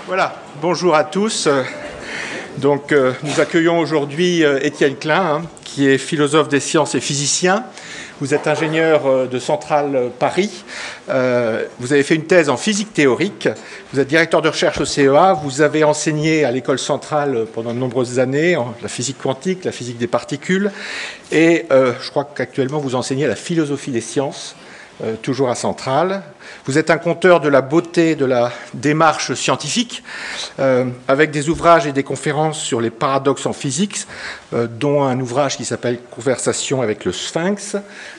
Voilà, bonjour à tous. Nous accueillons aujourd'hui Étienne Klein, qui est philosophe des sciences et physicien. Vous êtes ingénieur de Centrale Paris. Vous avez fait une thèse en physique théorique. Vous êtes directeur de recherche au CEA. Vous avez enseigné à l'école centrale pendant de nombreuses années la physique quantique, la physique des particules. Et je crois qu'actuellement, vous enseignez la philosophie des sciences. Toujours à Centrale. Vous êtes un conteur de la beauté de la démarche scientifique, avec des ouvrages et des conférences sur les paradoxes en physique, dont un ouvrage qui s'appelle Conversation avec le Sphinx.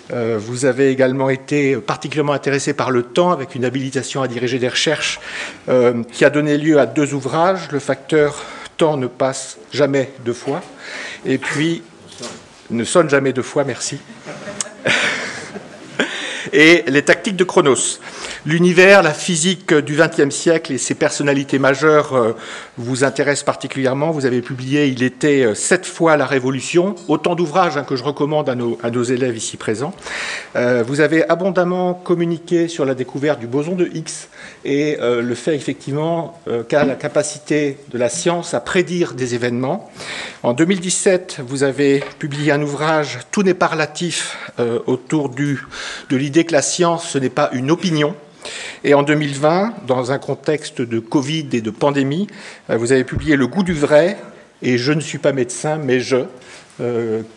Vous avez également été particulièrement intéressé par le temps, avec une habilitation à diriger des recherches qui a donné lieu à deux ouvrages, Le facteur temps ne passe jamais deux fois, et puis ne sonne jamais deux fois, merci. Et les tactiques de Chronos. L'univers, la physique du XXe siècle et ses personnalités majeures vous intéressent particulièrement. Vous avez publié Il était 7 fois la Révolution, autant d'ouvrages que je recommande à nos élèves ici présents. Vous avez abondamment communiqué sur la découverte du boson de Higgs et le fait effectivement qu'a la capacité de la science à prédire des événements. En 2017, vous avez publié un ouvrage « Tout n'est pas relatif » autour de l'idée que la science, ce n'est pas une opinion. Et en 2020, dans un contexte de Covid et de pandémie, vous avez publié Le goût du vrai et Je ne suis pas médecin, mais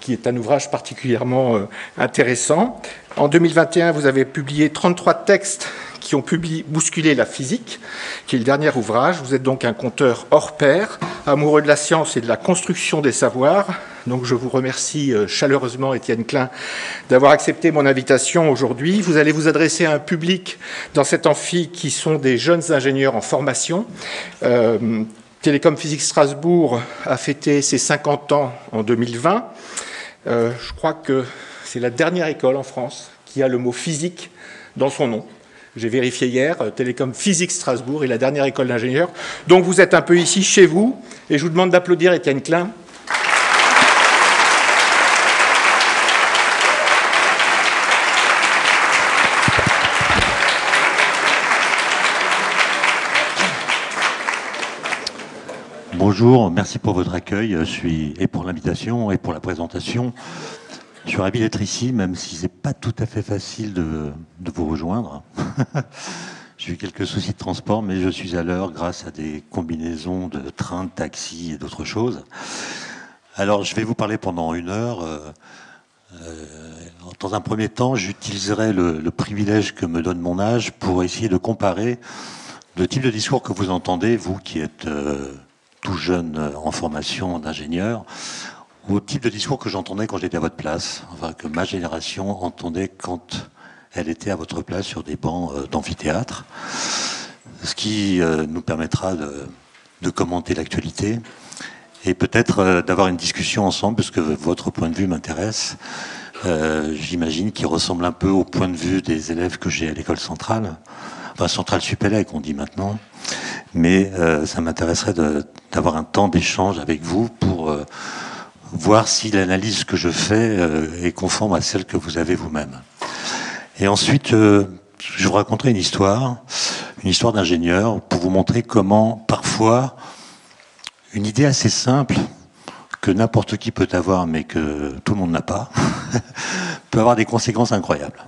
qui est un ouvrage particulièrement intéressant. En 2021, vous avez publié 33 textes qui ont bousculé la physique, qui est le dernier ouvrage. Vous êtes donc un conteur hors pair, amoureux de la science et de la construction des savoirs. Donc je vous remercie chaleureusement, Étienne Klein, d'avoir accepté mon invitation aujourd'hui. Vous allez vous adresser à un public dans cet amphi qui sont des jeunes ingénieurs en formation. Télécom Physique Strasbourg a fêté ses 50 ans en 2020. Je crois que c'est la dernière école en France qui a le mot physique dans son nom. J'ai vérifié hier, Télécom Physique Strasbourg est la dernière école d'ingénieurs. Donc vous êtes un peu ici, chez vous, et je vous demande d'applaudir Étienne Klein. Bonjour, merci pour votre accueil et pour l'invitation et pour la présentation. Je suis ravi d'être ici, même si ce n'est pas tout à fait facile de vous rejoindre. J'ai eu quelques soucis de transport, mais je suis à l'heure grâce à des combinaisons de trains, de taxis et d'autres choses. Alors, je vais vous parler pendant 1 heure. Dans un premier temps, j'utiliserai le privilège que me donne mon âge pour essayer de comparer le type de discours que vous entendez, vous qui êtes tout jeune en formation d'ingénieur, au type de discours que j'entendais quand j'étais à votre place, enfin que ma génération entendait quand elle était à votre place sur des bancs d'amphithéâtre, ce qui nous permettra de commenter l'actualité et peut-être d'avoir une discussion ensemble, parce que votre point de vue m'intéresse, j'imagine qu'il ressemble un peu au point de vue des élèves que j'ai à l'école centrale, enfin Centrale Supélec on dit maintenant, mais ça m'intéresserait d'avoir un temps d'échange avec vous pour voir si l'analyse que je fais est conforme à celle que vous avez vous-même. Et ensuite, je vous raconterai une histoire d'ingénieur pour vous montrer comment, parfois, une idée assez simple, que n'importe qui peut avoir, mais que tout le monde n'a pas, peut avoir des conséquences incroyables.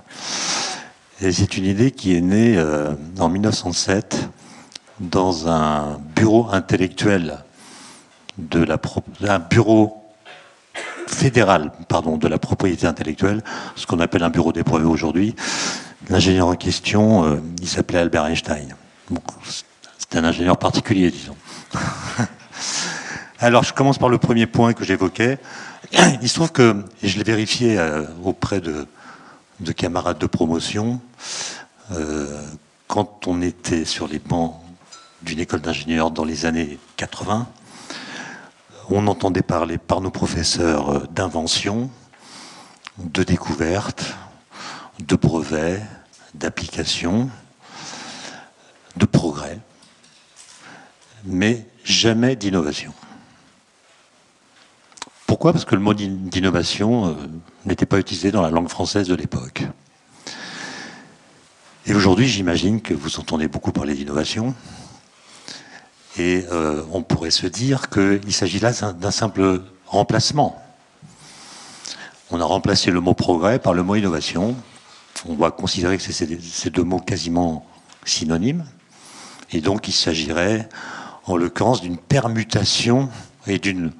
Et c'est une idée qui est née en 1907 dans un bureau intellectuel un bureau fédéral, de la propriété intellectuelle, ce qu'on appelle un bureau des brevets aujourd'hui. L'ingénieur en question, il s'appelait Albert Einstein. Donc, c'est un ingénieur particulier, disons. Alors, je commence par le premier point que j'évoquais. Il se trouve que, et je l'ai vérifié auprès de camarades de promotion, quand on était sur les bancs d'une école d'ingénieurs dans les années 80, on entendait parler par nos professeurs d'invention, de découverte, de brevets, d'applications, de progrès, mais jamais d'innovation. Pourquoi ? Parce que le mot d'innovation n'était pas utilisé dans la langue française de l'époque. Et aujourd'hui, j'imagine que vous entendez beaucoup parler d'innovation. Et on pourrait se dire qu'il s'agit là d'un simple remplacement. On a remplacé le mot progrès par le mot innovation. On va considérer que c'est ces deux mots quasiment synonymes. Et donc il s'agirait, en l'occurrence, d'une permutation et d'une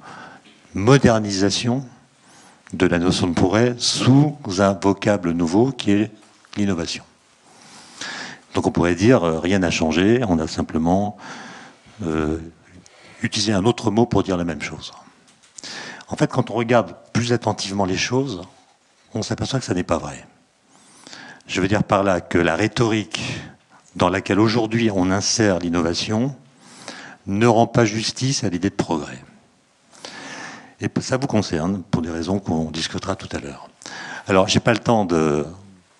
modernisation de la notion de progrès sous un vocable nouveau qui est l'innovation. Donc on pourrait dire rien n'a changé, on a simplement utilisé un autre mot pour dire la même chose. En fait, quand on regarde plus attentivement les choses, on s'aperçoit que ça n'est pas vrai. Je veux dire par là que la rhétorique dans laquelle aujourd'hui on insère l'innovation ne rend pas justice à l'idée de progrès. Et ça vous concerne, pour des raisons qu'on discutera tout à l'heure. Alors, je n'ai pas le temps de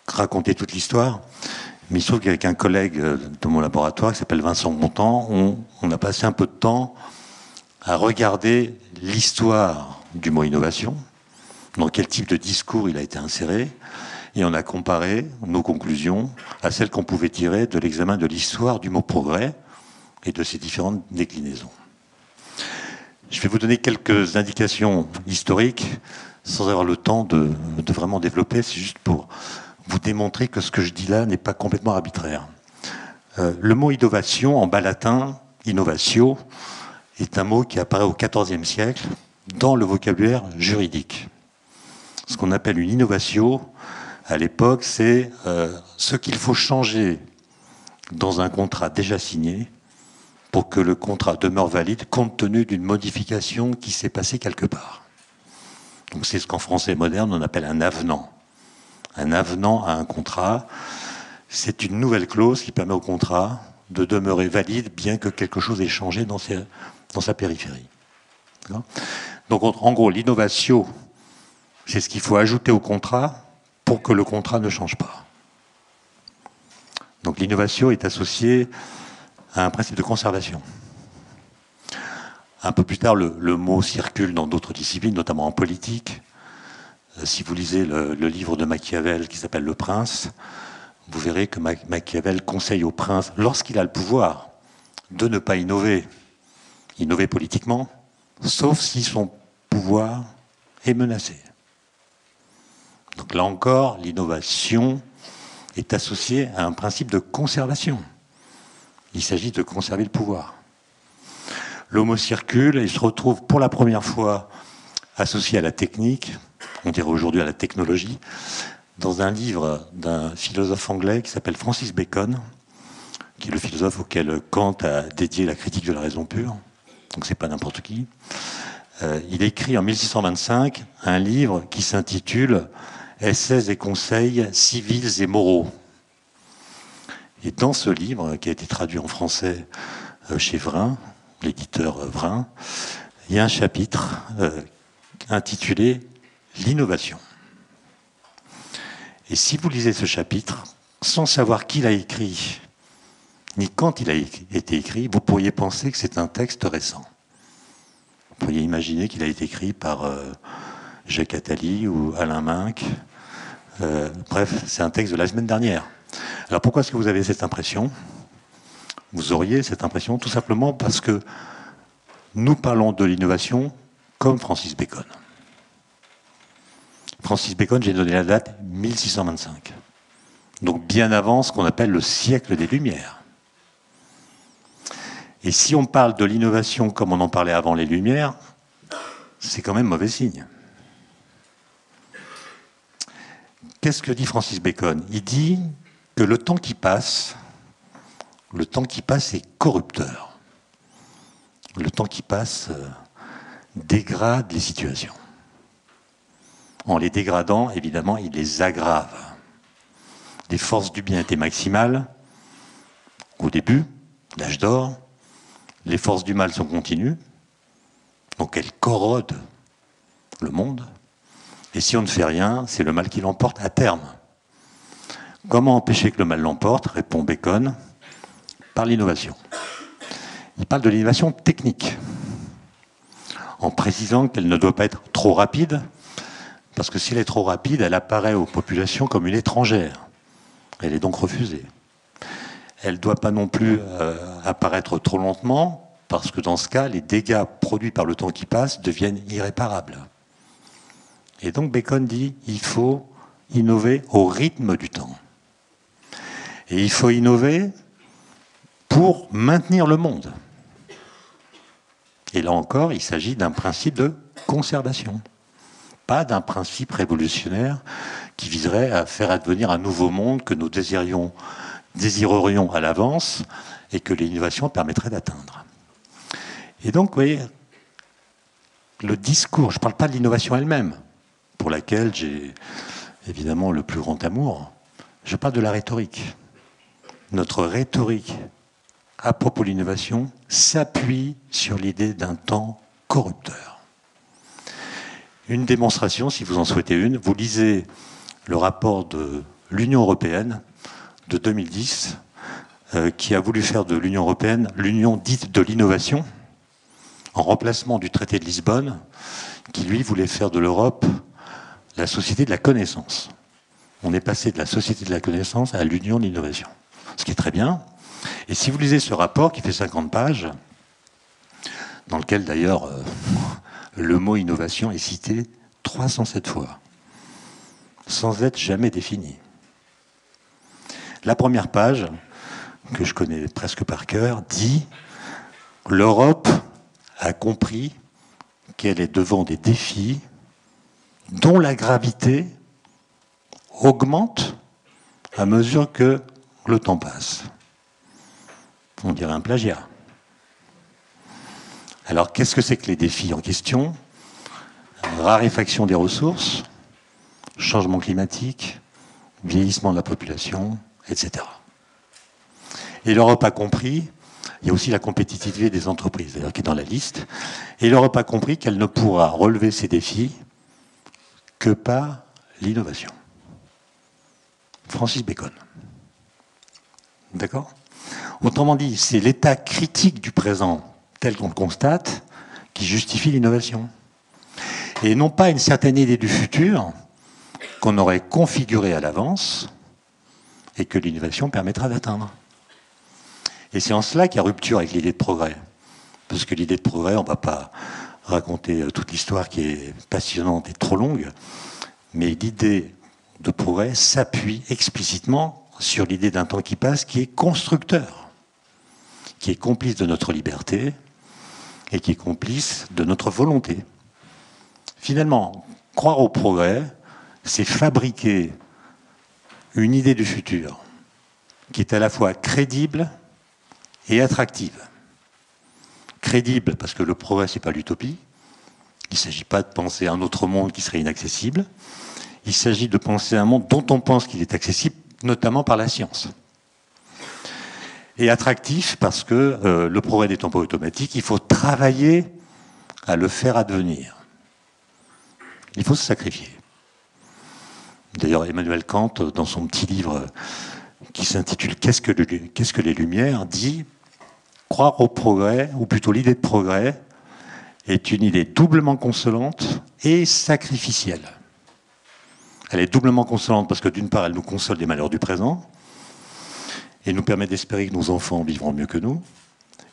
raconter toute l'histoire, mais il se trouve qu'avec un collègue de mon laboratoire, qui s'appelle Vincent Bontemps, on a passé un peu de temps à regarder l'histoire du mot innovation, dans quel type de discours il a été inséré, et on a comparé nos conclusions à celles qu'on pouvait tirer de l'examen de l'histoire du mot progrès et de ses différentes déclinaisons. Je vais vous donner quelques indications historiques sans avoir le temps de vraiment développer. C'est juste pour vous démontrer que ce que je dis là n'est pas complètement arbitraire. Le mot innovation, en bas latin, innovatio, est un mot qui apparaît au XIVe siècle dans le vocabulaire juridique. Ce qu'on appelle une innovatio, à l'époque, c'est ce qu'il faut changer dans un contrat déjà signé pour que le contrat demeure valide compte tenu d'une modification qui s'est passée quelque part. Donc c'est ce qu'en français moderne on appelle un avenant. Un avenant à un contrat, c'est une nouvelle clause qui permet au contrat de demeurer valide bien que quelque chose ait changé dans sa périphérie. Donc en gros, l'innovatio, c'est ce qu'il faut ajouter au contrat pour que le contrat ne change pas. Donc l'innovation est associée à un principe de conservation. Un peu plus tard, le mot circule dans d'autres disciplines, notamment en politique. Si vous lisez le livre de Machiavel qui s'appelle Le Prince, vous verrez que Machiavel conseille au prince, lorsqu'il a le pouvoir, de ne pas innover politiquement, sauf si son pouvoir est menacé. Donc là encore, l'innovation est associée à un principe de conservation. Il s'agit de conserver le pouvoir. Le mot circule et se retrouve pour la première fois associé à la technique, on dirait aujourd'hui à la technologie, dans un livre d'un philosophe anglais qui s'appelle Francis Bacon, qui est le philosophe auquel Kant a dédié la critique de la raison pure. Donc c'est pas n'importe qui. Il écrit en 1625 un livre qui s'intitule « Essais et conseils civils et moraux ». Et dans ce livre, qui a été traduit en français chez Vrin, l'éditeur Vrin, il y a un chapitre intitulé « L'innovation ». Et si vous lisez ce chapitre, sans savoir qui l'a écrit, ni quand il a été écrit, vous pourriez penser que c'est un texte récent. Vous pourriez imaginer qu'il a été écrit par Jacques Attali ou Alain Minc. Bref, c'est un texte de la semaine dernière. Alors pourquoi est-ce que vous avez cette impression ? Vous auriez cette impression tout simplement parce que nous parlons de l'innovation comme Francis Bacon. Francis Bacon, j'ai donné la date 1625. Donc bien avant ce qu'on appelle le siècle des Lumières. Et si on parle de l'innovation comme on en parlait avant les Lumières, c'est quand même mauvais signe. Qu'est-ce que dit Francis Bacon ? Il dit que le temps qui passe est corrupteur. Le temps qui passe dégrade les situations. En les dégradant, évidemment, il les aggrave. Les forces du bien étaient maximales au début, l'âge d'or. Les forces du mal sont continues, donc elles corrodent le monde. Et si on ne fait rien, c'est le mal qui l'emporte à terme. Comment empêcher que le mal l'emporte ? Répond Bacon, par l'innovation. Il parle de l'innovation technique, en précisant qu'elle ne doit pas être trop rapide, parce que si elle est trop rapide, elle apparaît aux populations comme une étrangère. Elle est donc refusée. Elle ne doit pas non plus apparaître trop lentement, parce que dans ce cas, les dégâts produits par le temps qui passe deviennent irréparables. Et donc Bacon dit il faut innover au rythme du temps. Et il faut innover pour maintenir le monde. Et là encore, il s'agit d'un principe de conservation, pas d'un principe révolutionnaire qui viserait à faire advenir un nouveau monde que nous désirerions à l'avance et que l'innovation permettrait d'atteindre. Et donc, vous voyez, le discours, je ne parle pas de l'innovation elle-même, pour laquelle j'ai évidemment le plus grand amour, je parle de la rhétorique. Notre rhétorique à propos de l'innovation s'appuie sur l'idée d'un temps corrupteur. Une démonstration, si vous en souhaitez une, vous lisez le rapport de l'Union européenne de 2010, qui a voulu faire de l'Union européenne l'union dite de l'innovation, en remplacement du traité de Lisbonne, qui lui voulait faire de l'Europe la société de la connaissance. On est passé de la société de la connaissance à l'union de l'innovation, ce qui est très bien. Et si vous lisez ce rapport qui fait 50 pages, dans lequel d'ailleurs le mot innovation est cité 307 fois, sans être jamais défini. La première page, que je connais presque par cœur, dit « L'Europe a compris qu'elle est devant des défis dont la gravité augmente à mesure que le temps passe. » On dirait un plagiat. Alors, qu'est-ce que c'est que les défis en question? Raréfaction des ressources, changement climatique, vieillissement de la population, etc. Et l'Europe a compris, il y a aussi la compétitivité des entreprises, d'ailleurs, qui est dans la liste, et l'Europe a compris qu'elle ne pourra relever ces défis que par l'innovation. Francis Bacon. D'accord? Autrement dit, c'est l'état critique du présent, tel qu'on le constate, qui justifie l'innovation. Et non pas une certaine idée du futur qu'on aurait configurée à l'avance et que l'innovation permettra d'atteindre. Et c'est en cela qu'il y a rupture avec l'idée de progrès. Parce que l'idée de progrès, on ne va pas raconter toute l'histoire qui est passionnante et trop longue, mais l'idée de progrès s'appuie explicitement sur l'idée d'un temps qui passe qui est constructeur, qui est complice de notre liberté et qui est complice de notre volonté. Finalement, croire au progrès, c'est fabriquer une idée du futur qui est à la fois crédible et attractive. Crédible parce que le progrès, ce n'est pas l'utopie. Il ne s'agit pas de penser à un autre monde qui serait inaccessible. Il s'agit de penser à un monde dont on pense qu'il est accessible, notamment par la science. Et attractif parce que le progrès n'étant pas automatique, il faut travailler à le faire advenir. Il faut se sacrifier. D'ailleurs, Emmanuel Kant, dans son petit livre qui s'intitule « Qu'est-ce que les Lumières ?», dit « Croire au progrès, ou plutôt l'idée de progrès, est une idée doublement consolante et sacrificielle. » Elle est doublement consolante parce que d'une part, elle nous console des malheurs du présent et nous permet d'espérer que nos enfants vivront mieux que nous.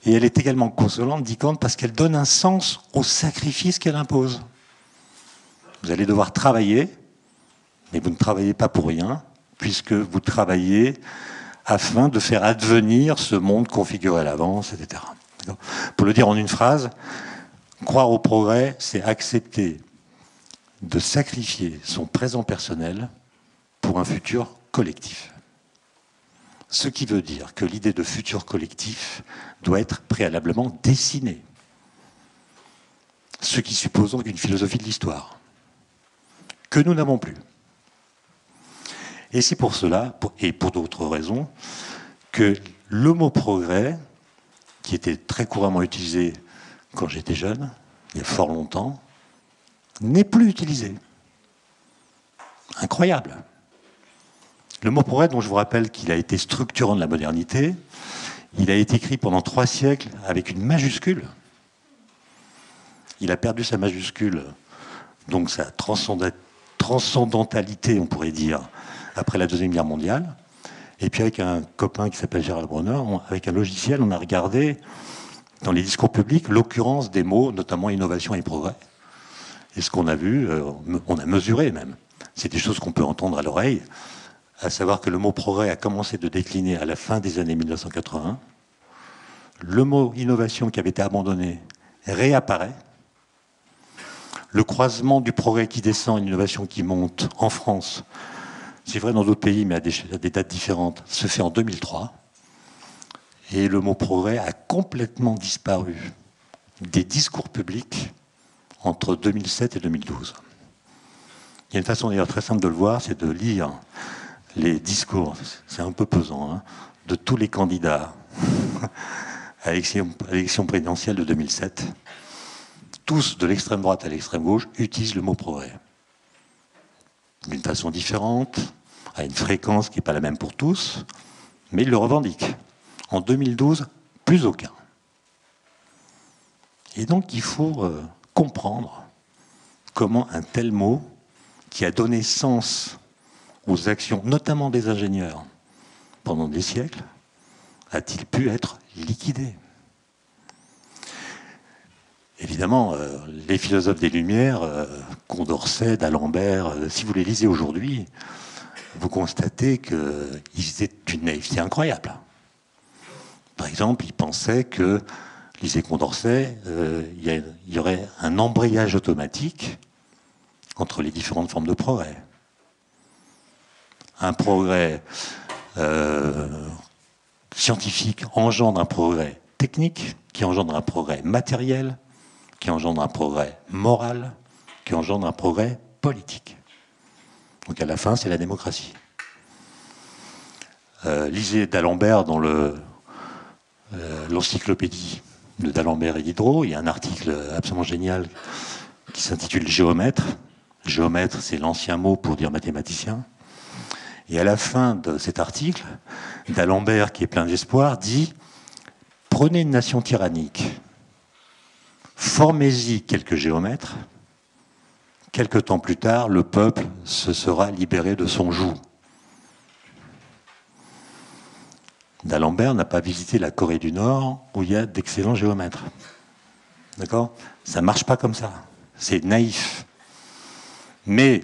Et elle est également consolante, dit Kant, parce qu'elle donne un sens au sacrifice qu'elle impose. Vous allez devoir travailler, mais vous ne travaillez pas pour rien, puisque vous travaillez afin de faire advenir ce monde configuré à l'avance, etc. Pour le dire en une phrase, croire au progrès, c'est accepter de sacrifier son présent personnel pour un futur collectif. Ce qui veut dire que l'idée de futur collectif doit être préalablement dessinée. Ce qui suppose donc une philosophie de l'histoire, que nous n'avons plus. Et c'est pour cela, et pour d'autres raisons, que le mot progrès, qui était très couramment utilisé quand j'étais jeune, il y a fort longtemps, n'est plus utilisé. Incroyable. Le mot progrès, dont je vous rappelle qu'il a été structurant de la modernité, il a été écrit pendant 3 siècles avec une majuscule. Il a perdu sa majuscule, donc sa transcendantalité, on pourrait dire, après la Deuxième Guerre mondiale. Et puis avec un copain qui s'appelle Gérald Bronner, avec un logiciel, on a regardé dans les discours publics l'occurrence des mots, notamment innovation et progrès. Et ce qu'on a vu, on a mesuré même, c'est des choses qu'on peut entendre à l'oreille, à savoir que le mot progrès a commencé de décliner à la fin des années 1980. Le mot innovation qui avait été abandonné réapparaît. Le croisement du progrès qui descend et l'innovation qui monte en France, c'est vrai dans d'autres pays, mais à des dates différentes, se fait en 2003. Et le mot progrès a complètement disparu des discours publics entre 2007 et 2012. Il y a une façon d'ailleurs très simple de le voir, c'est de lire les discours, c'est un peu pesant, hein, de tous les candidats à l'élection présidentielle de 2007. Tous, de l'extrême droite à l'extrême gauche, utilisent le mot progrès. D'une façon différente, à une fréquence qui n'est pas la même pour tous, mais ils le revendiquent. En 2012, plus aucun. Et donc il faut comprendre comment un tel mot, qui a donné sens aux actions, notamment des ingénieurs, pendant des siècles, a-t-il pu être liquidé ? Évidemment, les philosophes des Lumières, Condorcet, d'Alembert, si vous les lisez aujourd'hui, vous constatez qu'ils étaient d'une naïveté incroyable. Par exemple, ils pensaient que, lisez Condorcet, il y aurait un embrayage automatique entre les différentes formes de progrès. Un progrès scientifique engendre un progrès technique, qui engendre un progrès matériel, qui engendre un progrès moral, qui engendre un progrès politique. Donc à la fin, c'est la démocratie. Lisez d'Alembert dans l'encyclopédie de d'Alembert et Diderot. Il y a un article absolument génial qui s'intitule Géomètre. Géomètre, c'est l'ancien mot pour dire mathématicien. Et à la fin de cet article, d'Alembert, qui est plein d'espoir, dit « Prenez une nation tyrannique, formez-y quelques géomètres, quelque temps plus tard, le peuple se sera libéré de son joug. » D'Alembert n'a pas visité la Corée du Nord, où il y a d'excellents géomètres. D'accord ? Ça ne marche pas comme ça. C'est naïf. Mais,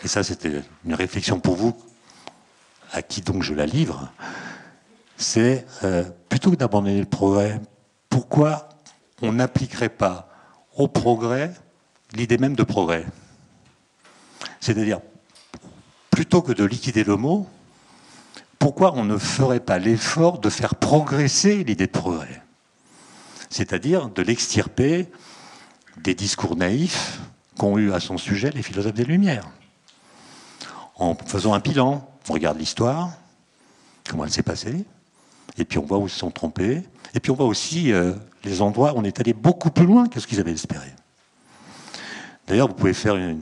et ça c'était une réflexion pour vous, à qui donc je la livre, c'est plutôt que d'abandonner le progrès, pourquoi on n'appliquerait pas au progrès l'idée même de progrès ? C'est-à-dire, plutôt que de liquider le mot, pourquoi on ne ferait pas l'effort de faire progresser l'idée de progrès ? C'est-à-dire de l'extirper des discours naïfs qu'ont eu à son sujet les philosophes des Lumières. En faisant un bilan, on regarde l'histoire, comment elle s'est passée, et puis on voit où ils se sont trompés, et puis on voit aussi les endroits où on est allé beaucoup plus loin que ce qu'ils avaient espéré. D'ailleurs, vous pouvez faire une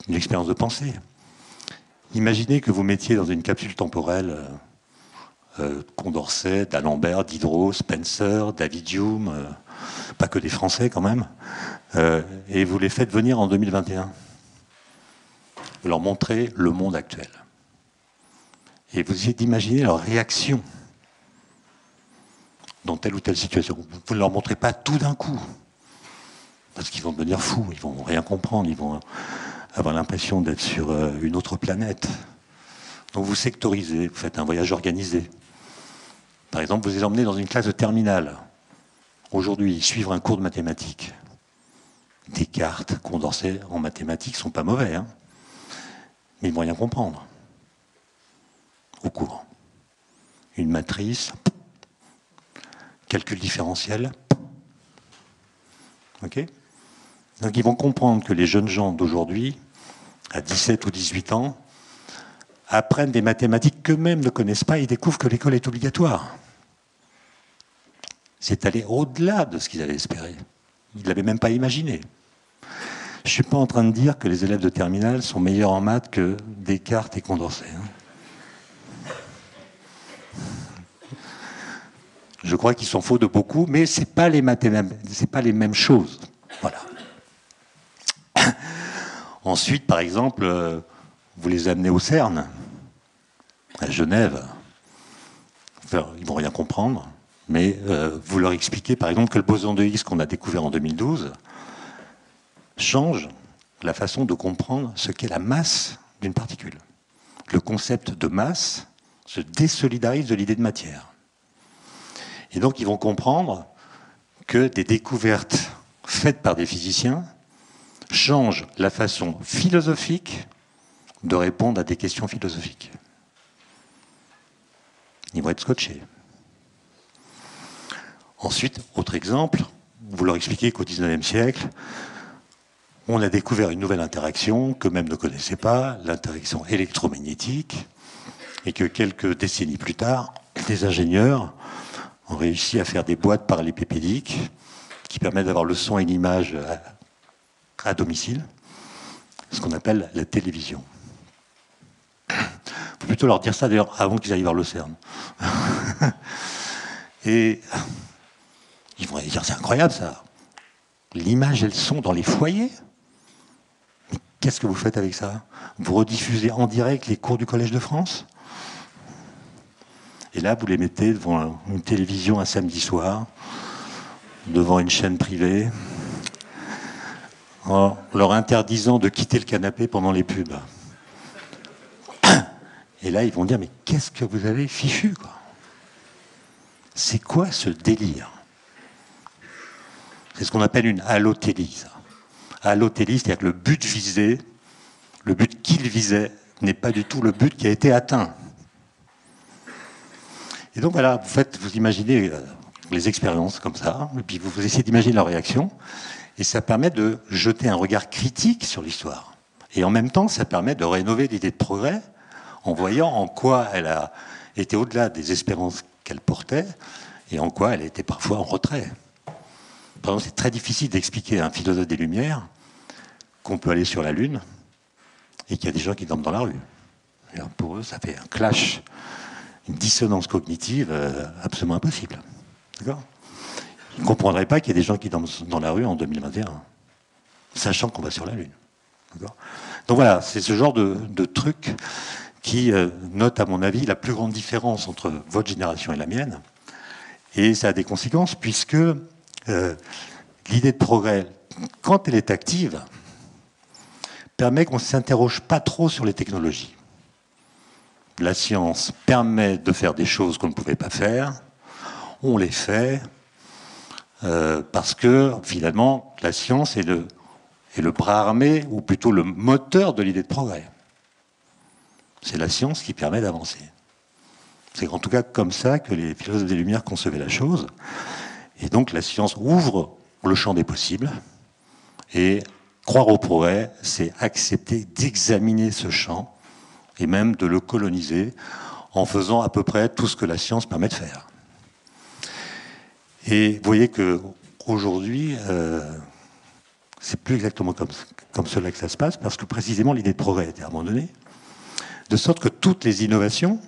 expérience de pensée. Imaginez que vous mettiez dans une capsule temporelle Condorcet, d'Alembert, Diderot, Spencer, David Hume, pas que des Français quand même, et vous les faites venir en 2021. Vous leur montrez le monde actuel. Et vous essayez d'imaginer leur réaction dans telle ou telle situation. Vous ne leur montrez pas tout d'un coup, parce qu'ils vont devenir fous, ils vont rien comprendre, ils vont avoir l'impression d'être sur une autre planète. Donc vous sectorisez, vous faites un voyage organisé. Par exemple, vous les emmenez dans une classe de terminale. Aujourd'hui, suivre un cours de mathématiques. Descartes, Condorcet en mathématiques ne sont pas mauvais, hein, mais ils vont rien comprendre au cours. Une matrice, calcul différentiel. Ok ? Donc ils vont comprendre que les jeunes gens d'aujourd'hui, à 17 ou 18 ans, apprennent des mathématiques qu'eux-mêmes ne connaissent pas et découvrent que l'école est obligatoire. C'est aller au-delà de ce qu'ils avaient espéré. Ils ne l'avaient même pas imaginé. Je ne suis pas en train de dire que les élèves de terminale sont meilleurs en maths que Descartes et Condorcet. Je crois qu'ils sont faux de beaucoup, mais ce n'est pas les mêmes choses. Voilà. Ensuite, par exemple, vous les amenez au CERN, à Genève. Ils ne vont rien comprendre. Mais vous leur expliquez, par exemple, que le boson de Higgs qu'on a découvert en 2012 change la façon de comprendre ce qu'est la masse d'une particule. Le concept de masse se désolidarise de l'idée de matière. Et donc, ils vont comprendre que des découvertes faites par des physiciens changent la façon philosophique de répondre à des questions philosophiques. Ils vont être scotchés. Ensuite, autre exemple, vous leur expliquez qu'au XIXe siècle, on a découvert une nouvelle interaction qu'eux-mêmes ne connaissaient pas, l'interaction électromagnétique, et que quelques décennies plus tard, des ingénieurs ont réussi à faire des boîtes parallélépipédiques qui permettent d'avoir le son et l'image à domicile, ce qu'on appelle la télévision. Il faut plutôt leur dire ça d'ailleurs avant qu'ils aillent voir le CERN. Et ils vont dire c'est incroyable ça. L'image et le son dans les foyers. Mais qu'est-ce que vous faites avec ça? Vous rediffusez en direct les cours du Collège de France? Et là, vous les mettez devant une télévision un samedi soir, devant une chaîne privée, en leur interdisant de quitter le canapé pendant les pubs. Et là, ils vont dire, mais qu'est-ce que vous avez fichu, quoi? C'est quoi ce délire? C'est ce qu'on appelle une allotélie. Allotélie, c'est-à-dire que le but visé, le but qu'il visait, n'est pas du tout le but qui a été atteint. Et donc voilà, vous imaginez les expériences comme ça, et puis vous essayez d'imaginer leur réaction, et ça permet de jeter un regard critique sur l'histoire. Et en même temps, ça permet de rénover l'idée de progrès, en voyant en quoi elle a été au-delà des espérances qu'elle portait, et en quoi elle a été parfois en retrait. Par exemple, c'est très difficile d'expliquer à un philosophe des Lumières qu'on peut aller sur la Lune, et qu'il y a des gens qui dorment dans la rue. Et alors pour eux, ça fait un clash, une dissonance cognitive absolument impossible. D'accord ? Ils ne comprendraient pas qu'il y ait des gens qui dorment dans la rue en 2021, sachant qu'on va sur la Lune. D'accord ? Donc voilà, c'est ce genre de truc qui note, à mon avis, la plus grande différence entre votre génération et la mienne. Et ça a des conséquences, puisque l'idée de progrès, quand elle est active, permet qu'on ne s'interroge pas trop sur les technologies. La science permet de faire des choses qu'on ne pouvait pas faire. On les fait parce que, finalement, la science est le bras armé, ou plutôt le moteur de l'idée de progrès. C'est la science qui permet d'avancer. C'est en tout cas comme ça que les philosophes des Lumières concevaient la chose. Et donc la science ouvre le champ des possibles. Et croire au progrès, c'est accepter d'examiner ce champ et même de le coloniser en faisant à peu près tout ce que la science permet de faire. Et vous voyez qu'aujourd'hui, c'est plus exactement comme cela que ça se passe, parce que précisément l'idée de progrès a été abandonnée, de sorte que toutes les innovations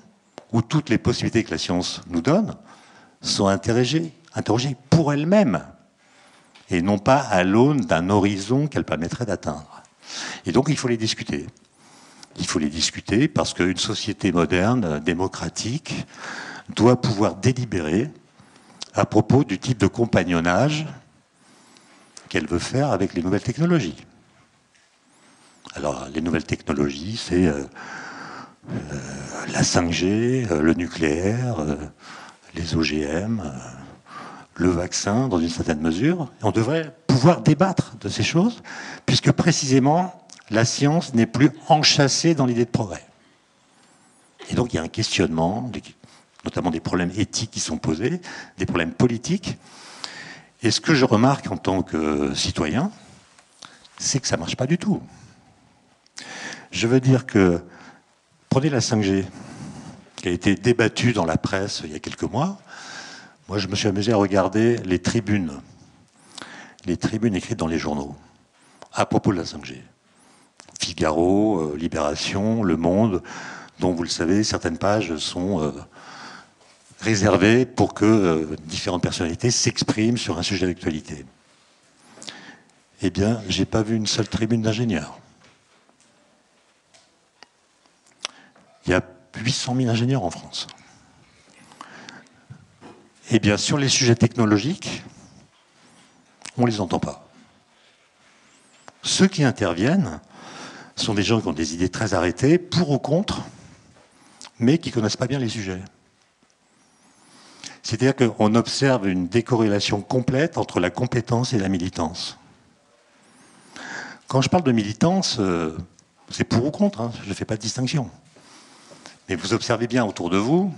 ou toutes les possibilités que la science nous donne sont interrogées pour elles-mêmes, et non pas à l'aune d'un horizon qu'elles permettraient d'atteindre. Et donc il faut les discuter. Il faut les discuter parce qu'une société moderne, démocratique, doit pouvoir délibérer à propos du type de compagnonnage qu'elle veut faire avec les nouvelles technologies. Alors, les nouvelles technologies, c'est la 5G, le nucléaire, les OGM, le vaccin, dans une certaine mesure. Et on devrait pouvoir débattre de ces choses, puisque précisément, la science n'est plus enchâssée dans l'idée de progrès. Et donc, il y a un questionnement, notamment des problèmes éthiques qui sont posés, des problèmes politiques. Et ce que je remarque en tant que citoyen, c'est que ça ne marche pas du tout. Je veux dire que, prenez la 5G, qui a été débattue dans la presse il y a quelques mois. Moi, je me suis amusé à regarder les tribunes écrites dans les journaux, à propos de la 5G. Figaro, Libération, Le Monde, dont, vous le savez, certaines pages sont réservées pour que différentes personnalités s'expriment sur un sujet d'actualité. Eh bien, je n'ai pas vu une seule tribune d'ingénieurs. Il y a 800 000 ingénieurs en France. Eh bien, sur les sujets technologiques, on ne les entend pas. Ceux qui interviennent sont des gens qui ont des idées très arrêtées, pour ou contre, mais qui ne connaissent pas bien les sujets. C'est-à-dire qu'on observe une décorrélation complète entre la compétence et la militance. Quand je parle de militance, c'est pour ou contre, hein, je ne fais pas de distinction. Mais vous observez bien autour de vous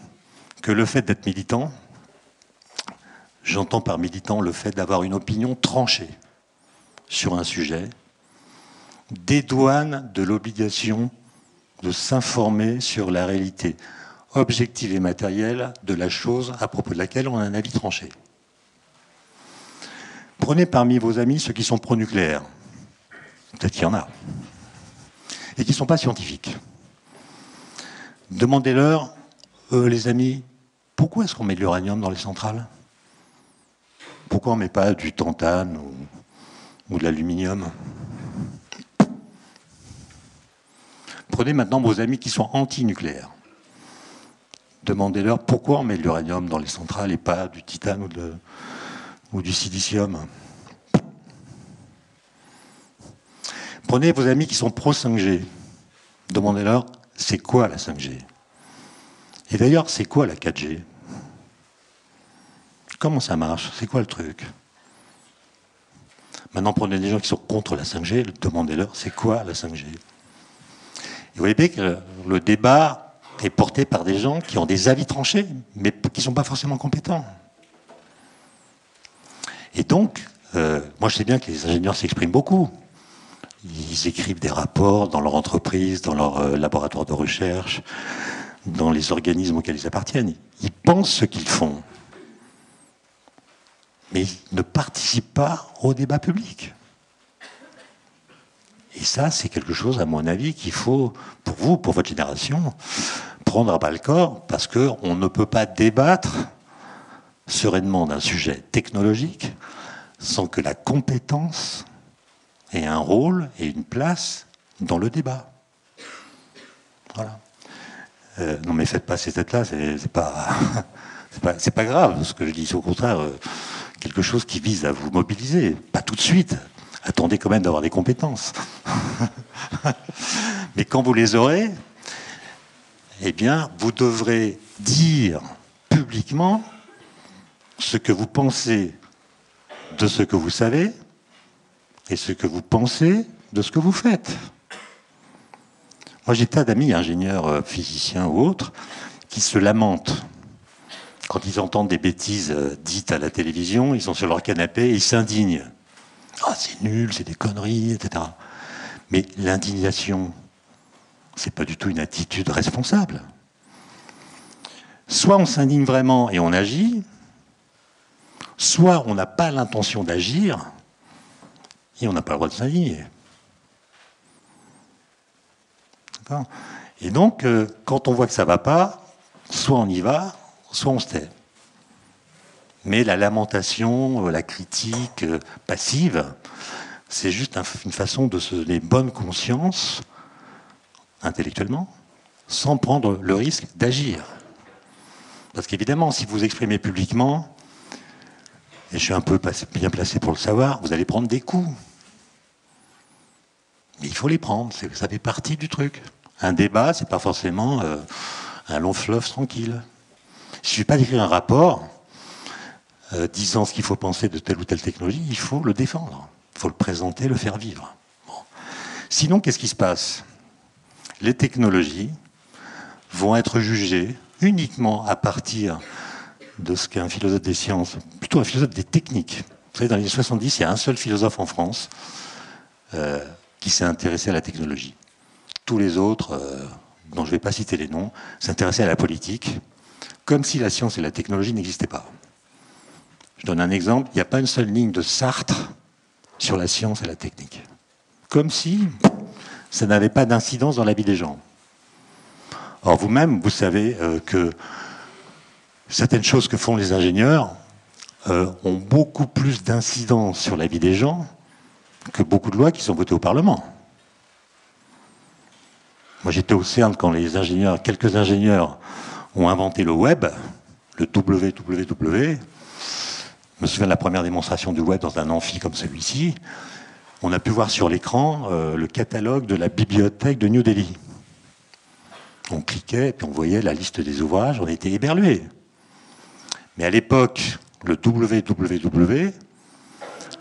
que le fait d'être militant, j'entends par militant le fait d'avoir une opinion tranchée sur un sujet, dédouane de l'obligation de s'informer sur la réalité objective et matérielle de la chose à propos de laquelle on a un avis tranché. Prenez parmi vos amis ceux qui sont pro-nucléaires. Peut-être qu'il y en a. Et qui ne sont pas scientifiques. Demandez-leur, les amis, pourquoi est-ce qu'on met de l'uranium dans les centrales? Pourquoi on ne met pas du tantane ou de l'aluminium? Prenez maintenant vos amis qui sont anti-nucléaires. Demandez-leur pourquoi on met de l'uranium dans les centrales et pas du titane ou du silicium. Prenez vos amis qui sont pro-5G. Demandez-leur, c'est quoi la 5G? Et d'ailleurs, c'est quoi la 4G? Comment ça marche? C'est quoi le truc? Maintenant, prenez des gens qui sont contre la 5G, demandez-leur, c'est quoi la 5G? Et vous voyez bien que le débat est porté par des gens qui ont des avis tranchés, mais qui ne sont pas forcément compétents. Et donc, moi je sais bien que les ingénieurs s'expriment beaucoup. Ils écrivent des rapports dans leur entreprise, dans leur laboratoire de recherche, dans les organismes auxquels ils appartiennent. Ils pensent ce qu'ils font. Mais ils ne participent pas au débat public. Et ça, c'est quelque chose, à mon avis, qu'il faut, pour vous, pour votre génération, prendre à bras-le-corps, parce qu'on ne peut pas débattre sereinement d'un sujet technologique sans que la compétence ait un rôle et une place dans le débat. Voilà. Non mais faites pas ces têtes-là, c'est pas grave ce que je dis, c'est au contraire quelque chose qui vise à vous mobiliser, pas tout de suite. Attendez quand même d'avoir des compétences. Mais quand vous les aurez, eh bien, vous devrez dire publiquement ce que vous pensez de ce que vous savez et ce que vous pensez de ce que vous faites. Moi, j'ai tas d'amis ingénieurs, physiciens ou autres, qui se lamentent. Quand ils entendent des bêtises dites à la télévision, ils sont sur leur canapé et ils s'indignent. Ah, c'est nul, c'est des conneries, etc. Mais l'indignation, c'est pas du tout une attitude responsable. Soit on s'indigne vraiment et on agit, soit on n'a pas l'intention d'agir et on n'a pas le droit de s'indigner. D'accord ? Et donc, quand on voit que ça ne va pas, soit on y va, soit on se tait. Mais la lamentation, la critique passive, c'est juste une façon de se donner bonne conscience, intellectuellement, sans prendre le risque d'agir. Parce qu'évidemment, si vous exprimez publiquement, et je suis un peu bien placé pour le savoir, vous allez prendre des coups. Mais il faut les prendre, ça fait partie du truc. Un débat, c'est pas forcément un long fleuve tranquille. Il ne suffit pas d'écrire un rapport disant ce qu'il faut penser de telle ou telle technologie, il faut le défendre. Il faut le présenter, le faire vivre. Bon. Sinon, qu'est-ce qui se passe? Les technologies vont être jugées uniquement à partir de ce qu'est un philosophe des sciences, plutôt un philosophe des techniques. Vous savez, dans les années 70, il y a un seul philosophe en France qui s'est intéressé à la technologie. Tous les autres, dont je ne vais pas citer les noms, s'intéressaient à la politique, comme si la science et la technologie n'existaient pas. Je donne un exemple, il n'y a pas une seule ligne de Sartre sur la science et la technique. Comme si ça n'avait pas d'incidence dans la vie des gens. Or, vous-même, vous savez que certaines choses que font les ingénieurs ont beaucoup plus d'incidence sur la vie des gens que beaucoup de lois qui sont votées au Parlement. Moi, j'étais au CERN quand quelques ingénieurs ont inventé le web. le www. Je me souviens de la première démonstration du web dans un amphi comme celui-ci. On a pu voir sur l'écran le catalogue de la bibliothèque de New Delhi. On cliquait et puis on voyait la liste des ouvrages, on était éberlués. Mais à l'époque, le www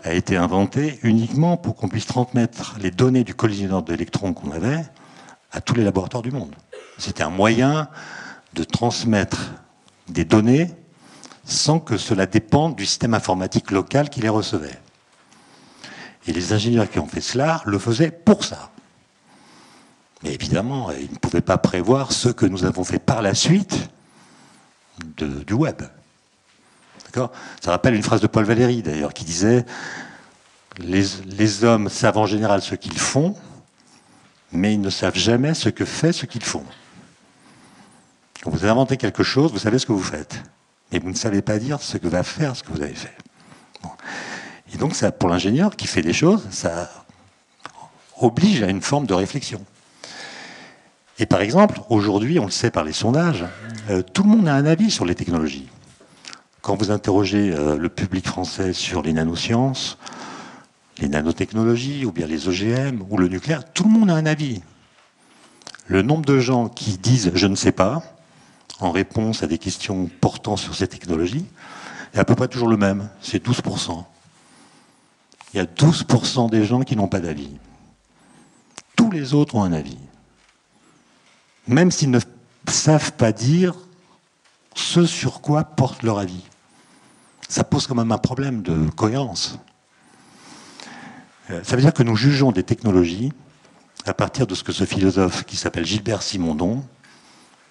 a été inventé uniquement pour qu'on puisse transmettre les données du collisionneur d'électrons qu'on avait à tous les laboratoires du monde. C'était un moyen de transmettre des données sans que cela dépende du système informatique local qui les recevait. Et les ingénieurs qui ont fait cela le faisaient pour ça. Mais évidemment, ils ne pouvaient pas prévoir ce que nous avons fait par la suite du web. D'accord ? Ça rappelle une phrase de Paul Valéry, d'ailleurs, qui disait « Les hommes savent en général ce qu'ils font, mais ils ne savent jamais ce que fait ce qu'ils font. » Quand vous inventez quelque chose, vous savez ce que vous faites. Mais vous ne savez pas dire ce que va faire ce que vous avez fait. Bon. Et donc, ça, pour l'ingénieur qui fait des choses, ça oblige à une forme de réflexion. Et par exemple, aujourd'hui, on le sait par les sondages, tout le monde a un avis sur les technologies. Quand vous interrogez le public français sur les nanosciences, les nanotechnologies, ou bien les OGM, ou le nucléaire, tout le monde a un avis. Le nombre de gens qui disent « je ne sais pas », en réponse à des questions portant sur ces technologies, est à peu près toujours le même, c'est 12%. Il y a 12% des gens qui n'ont pas d'avis. Tous les autres ont un avis. Même s'ils ne savent pas dire ce sur quoi porte leur avis. Ça pose quand même un problème de cohérence. Ça veut dire que nous jugeons des technologies à partir de ce que ce philosophe qui s'appelle Gilbert Simondon,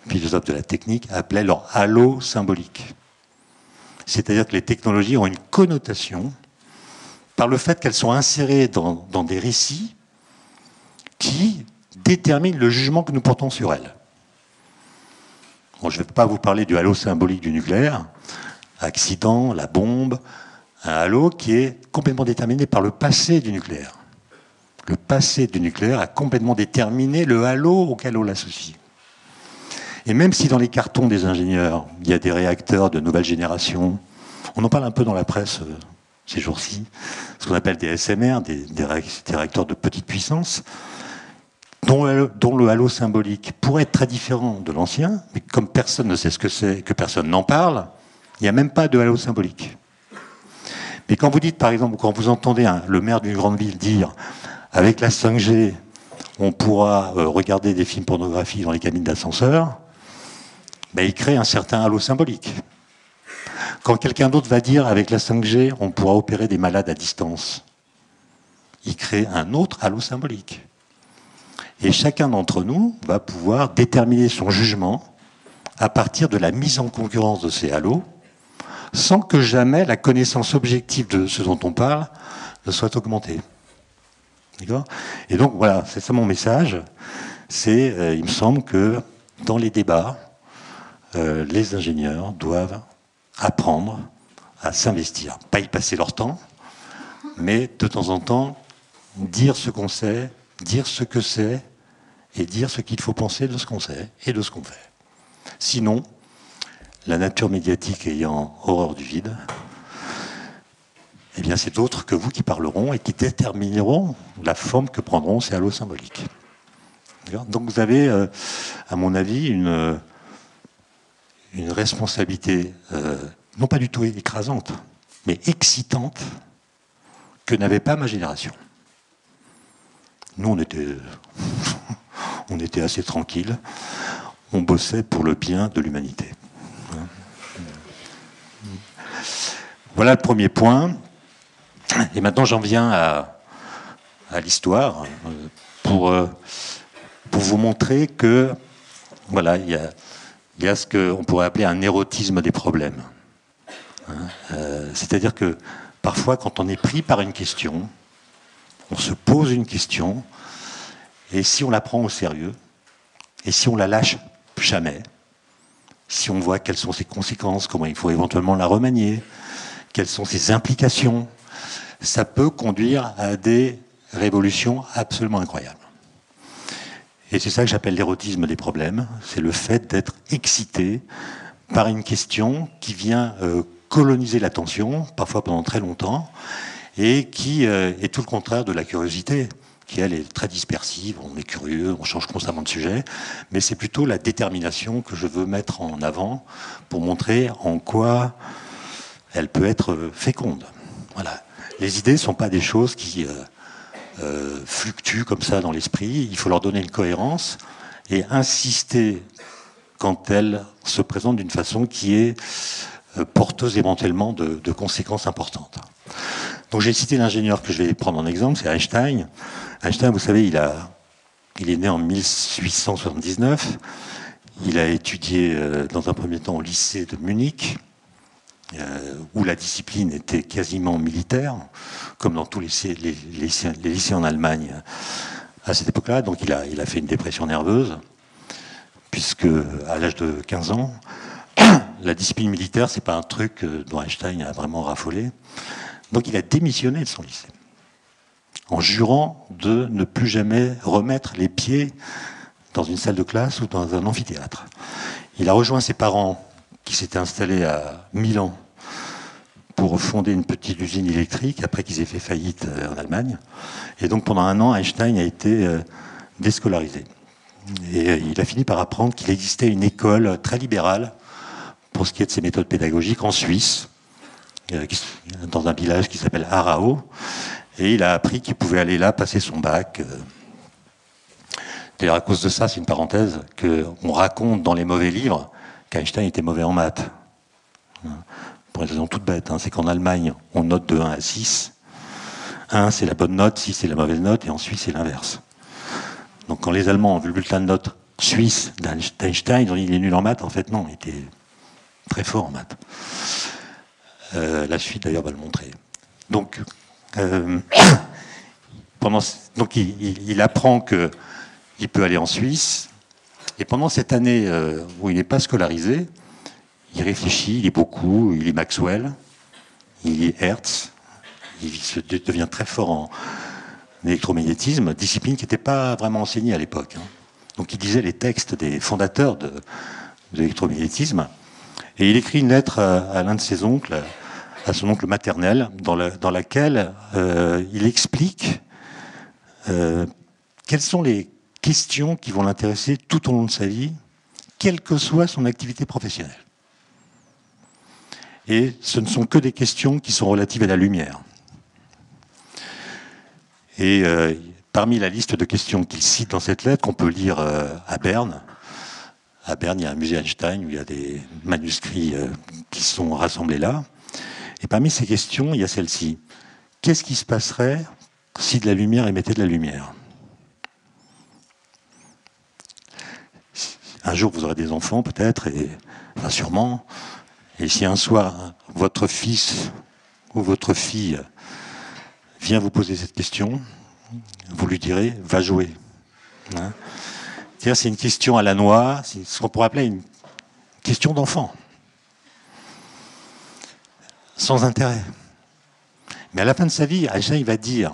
philosophe de la technique, appelait leur halo symbolique. C'est-à-dire que les technologies ont une connotation par le fait qu'elles sont insérées dans des récits qui déterminent le jugement que nous portons sur elles. Bon, je ne vais pas vous parler du halo symbolique du nucléaire, accident, la bombe, un halo qui est complètement déterminé par le passé du nucléaire. Le passé du nucléaire a complètement déterminé le halo auquel on l'associe. Et même si dans les cartons des ingénieurs, il y a des réacteurs de nouvelle génération, on en parle un peu dans la presse ces jours-ci, ce qu'on appelle des SMR, des réacteurs de petite puissance, dont le halo symbolique pourrait être très différent de l'ancien, mais comme personne ne sait ce que c'est et que personne n'en parle, il n'y a même pas de halo symbolique. Mais quand vous dites, par exemple, quand vous entendez le maire d'une grande ville dire « avec la 5G, on pourra regarder des films pornographiques dans les cabines d'ascenseur », ben, il crée un certain halo symbolique. Quand quelqu'un d'autre va dire « avec la 5G, on pourra opérer des malades à distance », il crée un autre halo symbolique. Et chacun d'entre nous va pouvoir déterminer son jugement à partir de la mise en concurrence de ces halos, sans que jamais la connaissance objective de ce dont on parle ne soit augmentée. D'accord ? Et donc voilà, c'est ça mon message. C'est, il me semble que dans les débats, les ingénieurs doivent apprendre à s'investir. Pas y passer leur temps, mais de temps en temps, dire ce qu'on sait, dire ce que c'est, et dire ce qu'il faut penser de ce qu'on sait et de ce qu'on fait. Sinon, la nature médiatique ayant horreur du vide, eh bien c'est d'autres que vous qui parleront et qui détermineront la forme que prendront ces halos symboliques. Donc vous avez, à mon avis, une responsabilité, non pas du tout écrasante, mais excitante, que n'avait pas ma génération. Nous, on était assez tranquilles. On bossait pour le bien de l'humanité. Voilà le premier point. Et maintenant, j'en viens à l'histoire pour vous montrer que voilà, il y a ce qu'on pourrait appeler un érotisme des problèmes. C'est-à-dire que parfois, quand on est pris par une question, on se pose une question, et si on la prend au sérieux, et si on la lâche jamais, si on voit quelles sont ses conséquences, comment il faut éventuellement la remanier, quelles sont ses implications, ça peut conduire à des révolutions absolument incroyables. Et c'est ça que j'appelle l'érotisme des problèmes, c'est le fait d'être excité par une question qui vient coloniser l'attention, parfois pendant très longtemps, et qui est tout le contraire de la curiosité, qui elle est très dispersive, on est curieux, on change constamment de sujet, mais c'est plutôt la détermination que je veux mettre en avant pour montrer en quoi elle peut être féconde. Voilà. Les idées ne sont pas des choses qui fluctuent comme ça dans l'esprit, il faut leur donner une cohérence et insister quand elles se présentent d'une façon qui est porteuse éventuellement de conséquences importantes. Donc j'ai cité l'ingénieur que je vais prendre en exemple, c'est Einstein. Einstein, vous savez, il est né en 1879. Il a étudié dans un premier temps au lycée de Munich, où la discipline était quasiment militaire, comme dans tous les lycées en Allemagne à cette époque-là. Donc il a fait une dépression nerveuse, puisque à l'âge de 15 ans, la discipline militaire, c'est pas un truc dont Einstein a vraiment raffolé. Donc il a démissionné de son lycée, en jurant de ne plus jamais remettre les pieds dans une salle de classe ou dans un amphithéâtre. Il a rejoint ses parents qui s'étaient installés à Milan pour fonder une petite usine électrique après qu'ils aient fait faillite en Allemagne. Et donc pendant un an, Einstein a été déscolarisé. Et il a fini par apprendre qu'il existait une école très libérale pour ce qui est de ses méthodes pédagogiques en Suisse, dans un village qui s'appelle Arao, et il a appris qu'il pouvait aller là passer son bac. D'ailleurs, à cause de ça, c'est une parenthèse, qu'on raconte dans les mauvais livres qu'Einstein était mauvais en maths. Pour une raison toute bête, c'est qu'en Allemagne, on note de 1 à 6. 1, c'est la bonne note, 6, c'est la mauvaise note, et en Suisse, c'est l'inverse. Donc quand les Allemands ont vu le bulletin de notes suisse d'Einstein, ils ont dit qu'il est nul en maths. En fait, non, il était très fort en maths. La suite, d'ailleurs, va le montrer. Donc, il apprend qu'il peut aller en Suisse. Et pendant cette année où il n'est pas scolarisé, il réfléchit, il lit beaucoup, il lit Maxwell, il lit Hertz, il devient très fort en électromagnétisme, discipline qui n'était pas vraiment enseignée à l'époque. Donc il lisait les textes des fondateurs de l'électromagnétisme. Et il écrit une lettre à l'un de ses oncles, à son oncle maternel, dans laquelle il explique quelles sont les questions qui vont l'intéresser tout au long de sa vie, quelle que soit son activité professionnelle. Et ce ne sont que des questions qui sont relatives à la lumière. Et parmi la liste de questions qu'il cite dans cette lettre, qu'on peut lire à Berne, il y a un musée Einstein où il y a des manuscrits qui sont rassemblés là. Et parmi ces questions, il y a celle-ci. Qu'est-ce qui se passerait si de la lumière émettait de la lumière ? Un jour, vous aurez des enfants, peut-être, enfin sûrement. Et si un soir, votre fils ou votre fille vient vous poser cette question, vous lui direz « va jouer ». C'est-à-dire, c'est une question à la noix, c'est ce qu'on pourrait appeler une question d'enfant. Sans intérêt. Mais à la fin de sa vie, Einstein va dire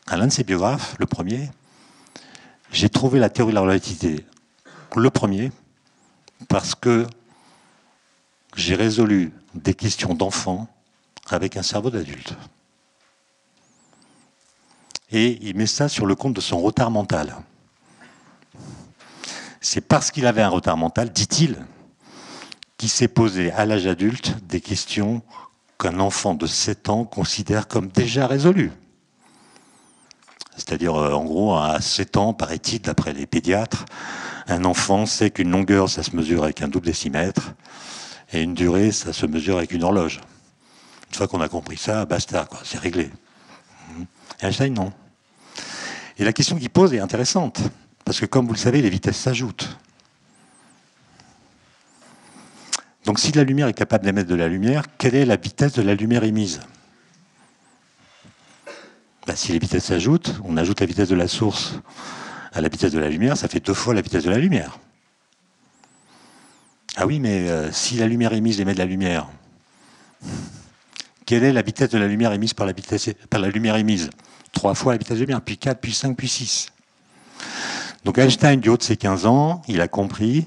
à l'un de ses biographes, le premier, « j'ai trouvé la théorie de la relativité, le premier, parce que j'ai résolu des questions d'enfant avec un cerveau d'adulte. » Et il met ça sur le compte de son retard mental. C'est parce qu'il avait un retard mental, dit-il, qu'il s'est posé à l'âge adulte des questions qu'un enfant de 7 ans considère comme déjà résolues. C'est-à-dire, en gros, à 7 ans, paraît-il, d'après les pédiatres, un enfant sait qu'une longueur, ça se mesure avec un double décimètre, et une durée, ça se mesure avec une horloge. Une fois qu'on a compris ça, basta, quoi, c'est réglé. Et Einstein, non. Et la question qu'il pose est intéressante, parce que comme vous le savez, les vitesses s'ajoutent. Donc si la lumière est capable d'émettre de la lumière, quelle est la vitesse de la lumière émise ? Si les vitesses s'ajoutent, on ajoute la vitesse de la source à la vitesse de la lumière, ça fait 2 fois la vitesse de la lumière. Ah oui, mais si la lumière émise émet de la lumière, quelle est la vitesse de la lumière émise par la lumière émise ? 3 fois la vitesse de la lumière, puis 4, puis 5, puis 6. Donc Einstein, du haut de ses 15 ans, il a compris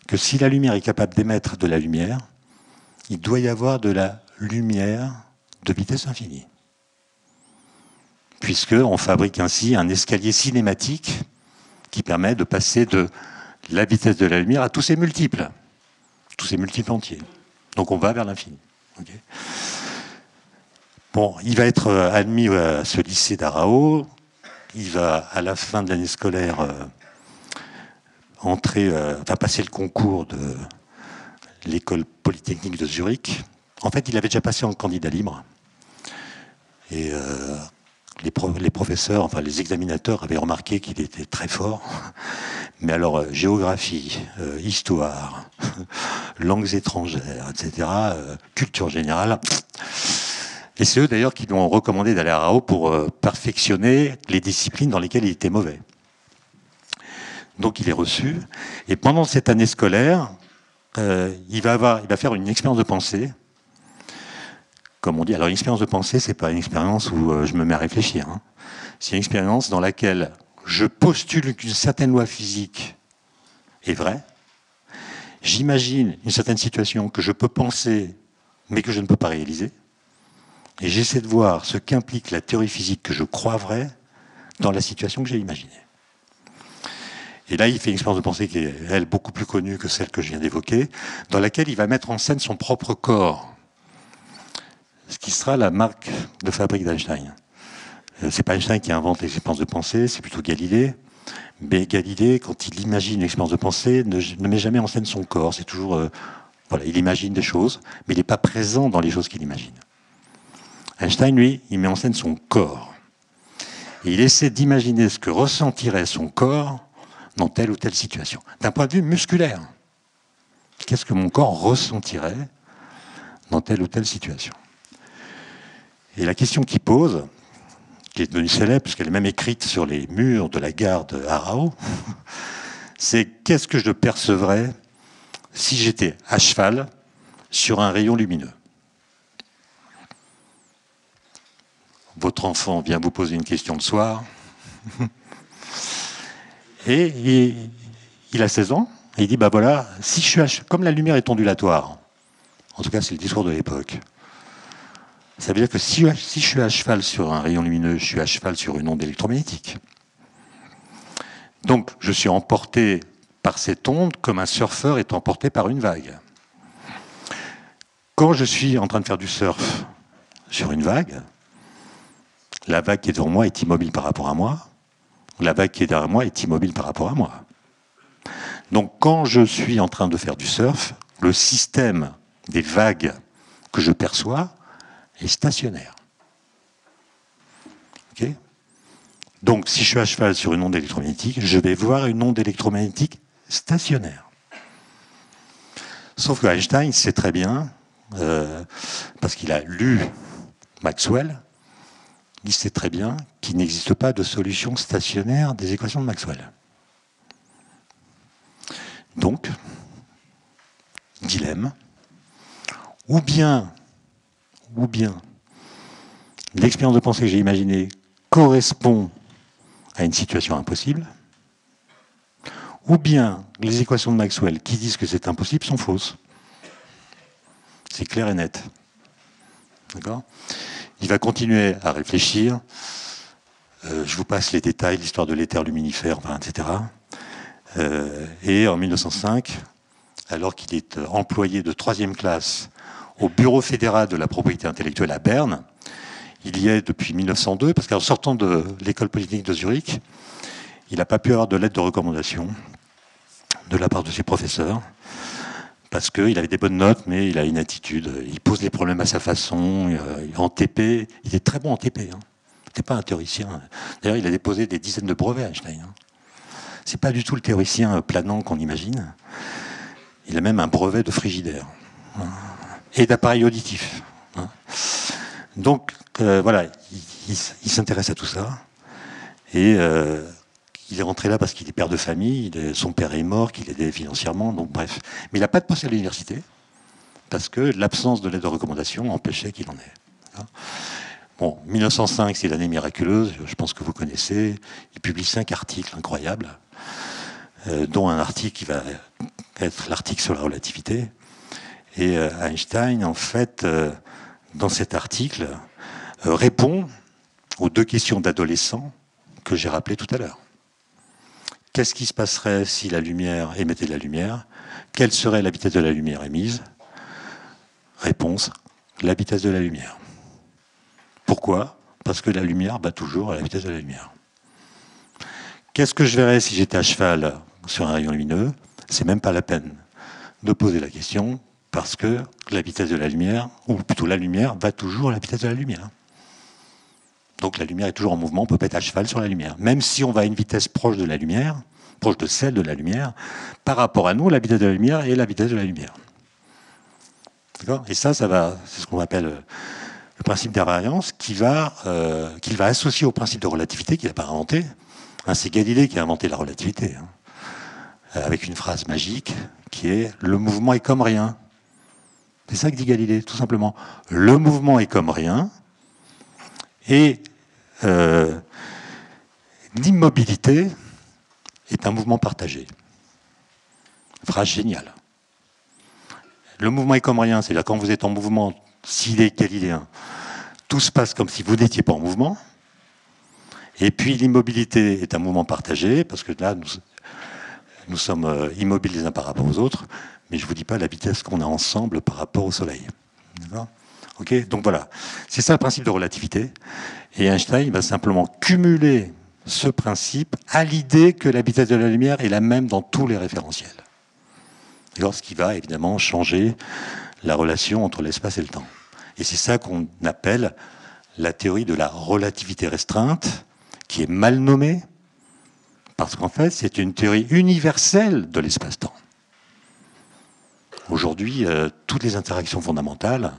que si la lumière est capable d'émettre de la lumière, il doit y avoir de la lumière de vitesse infinie. Puisqu'on fabrique ainsi un escalier cinématique qui permet de passer de la vitesse de la lumière à tous ses multiples entiers. Donc on va vers l'infini. Okay. Bon, il va être admis à ce lycée d'Arao. Il va, à la fin de l'année scolaire, passer le concours de l'école polytechnique de Zurich. En fait, il avait déjà passé en candidat libre. Et les professeurs, enfin les examinateurs avaient remarqué qu'il était très fort. Mais alors, géographie, histoire, langues étrangères, etc., culture générale. Et c'est eux d'ailleurs qui lui ont recommandé d'aller à Arao pour perfectionner les disciplines dans lesquelles il était mauvais. Donc il est reçu. Et pendant cette année scolaire, il va faire une expérience de pensée. Comme on dit, alors une expérience de pensée, c'est pas une expérience où je me mets à réfléchir. Hein. C'est une expérience dans laquelle je postule qu'une certaine loi physique est vraie. J'imagine une certaine situation que je peux penser, mais que je ne peux pas réaliser. Et j'essaie de voir ce qu'implique la théorie physique que je crois vraie dans la situation que j'ai imaginée. Et là, il fait une expérience de pensée qui est, elle, beaucoup plus connue que celle que je viens d'évoquer, dans laquelle il va mettre en scène son propre corps. Ce qui sera la marque de fabrique d'Einstein. C'est pas Einstein qui invente les expériences de pensée, c'est plutôt Galilée. Mais Galilée, quand il imagine une expérience de pensée, ne met jamais en scène son corps. C'est toujours, il imagine des choses, mais il n'est pas présent dans les choses qu'il imagine. Einstein, lui, il met en scène son corps. Et il essaie d'imaginer ce que ressentirait son corps dans telle ou telle situation. D'un point de vue musculaire, qu'est-ce que mon corps ressentirait dans telle ou telle situation? Et la question qu'il pose, qui est devenue célèbre, puisqu'elle est même écrite sur les murs de la gare de Arao, c'est qu'est-ce que je percevrais si j'étais à cheval sur un rayon lumineux? Votre enfant vient vous poser une question le soir, et il a 16 ans, et il dit, bah voilà, si je suis comme la lumière est ondulatoire, en tout cas c'est le discours de l'époque, ça veut dire que si je suis à cheval sur un rayon lumineux, je suis à cheval sur une onde électromagnétique. Donc je suis emporté par cette onde comme un surfeur est emporté par une vague. Quand je suis en train de faire du surf sur une vague, la vague qui est devant moi est immobile par rapport à moi, la vague qui est derrière moi est immobile par rapport à moi. Donc quand je suis en train de faire du surf, le système des vagues que je perçois est stationnaire. Okay ? Donc, si je suis à cheval sur une onde électromagnétique, je vais voir une onde électromagnétique stationnaire. Sauf que Einstein sait très bien, parce qu'il a lu Maxwell, il sait très bien qu'il n'existe pas de solution stationnaire des équations de Maxwell. Donc, dilemme, ou bien l'expérience de pensée que j'ai imaginée correspond à une situation impossible, ou bien les équations de Maxwell qui disent que c'est impossible sont fausses. C'est clair et net. D'accord ? Il va continuer à réfléchir. Je vous passe les détails, l'histoire de l'éther luminifère, etc. Et en 1905, alors qu'il est employé de 3e classe au Bureau fédéral de la propriété intellectuelle à Berne, il y est depuis 1902, parce qu'en sortant de l'école polytechnique de Zurich, il n'a pas pu avoir de lettre de recommandation de la part de ses professeurs, parce qu'il avait des bonnes notes, mais il a une attitude, il pose les problèmes à sa façon, en TP, il est très bon en TP, hein. Il n'était pas un théoricien. D'ailleurs, il a déposé des dizaines de brevets, Einstein. Hein. C'est pas du tout le théoricien planant qu'on imagine. Il a même un brevet de frigidaire. Hein. Et d'appareil auditif. Hein. Donc, voilà, il s'intéresse à tout ça. Et il est rentré là parce qu'il est père de famille, son père est mort, qu'il aidait financièrement, donc bref. Mais il n'a pas de poste à l'université, parce que l'absence de lettre de recommandation empêchait qu'il en ait. Bon, 1905, c'est l'année miraculeuse, je pense que vous connaissez. Il publie 5 articles incroyables, dont un article qui va être l'article sur la relativité. Et Einstein, en fait, dans cet article, répond aux deux questions d'adolescents que j'ai rappelées tout à l'heure. Qu'est-ce qui se passerait si la lumière émettait de la lumière? Quelle serait la vitesse de la lumière émise? Réponse, la vitesse de la lumière. Pourquoi? Parce que la lumière bat toujours à la vitesse de la lumière. Qu'est-ce que je verrais si j'étais à cheval sur un rayon lumineux? C'est même pas la peine de poser la question, parce que la vitesse de la lumière, ou plutôt la lumière, va toujours à la vitesse de la lumière. Donc la lumière est toujours en mouvement, on peut pas être à cheval sur la lumière. Même si on va à une vitesse proche de la lumière, proche de celle de la lumière, par rapport à nous, la vitesse de la lumière est la vitesse de la lumière. D'accord? Et ça va, c'est ce qu'on appelle le principe d'invariance, qu'il va associer au principe de relativité qu'il n'a pas inventé. C'est Galilée qui a inventé la relativité, avec une phrase magique qui est « le mouvement est comme rien ». C'est ça que dit Galilée, tout simplement. Le mouvement est comme rien, et l'immobilité est un mouvement partagé. Phrase géniale. Le mouvement est comme rien, c'est-à-dire quand vous êtes en mouvement, s'il est galiléen, tout se passe comme si vous n'étiez pas en mouvement. Et puis l'immobilité est un mouvement partagé, parce que là, nous sommes immobiles les uns par rapport aux autres, mais je ne vous dis pas la vitesse qu'on a ensemble par rapport au Soleil. D'accord ? Ok ? Donc voilà, c'est ça le principe de relativité. Et Einstein va simplement cumuler ce principe à l'idée que la vitesse de la lumière est la même dans tous les référentiels. D'accord ? Ce qui va évidemment changer la relation entre l'espace et le temps. Et c'est ça qu'on appelle la théorie de la relativité restreinte, qui est mal nommée, parce qu'en fait, c'est une théorie universelle de l'espace-temps. Aujourd'hui, toutes les interactions fondamentales,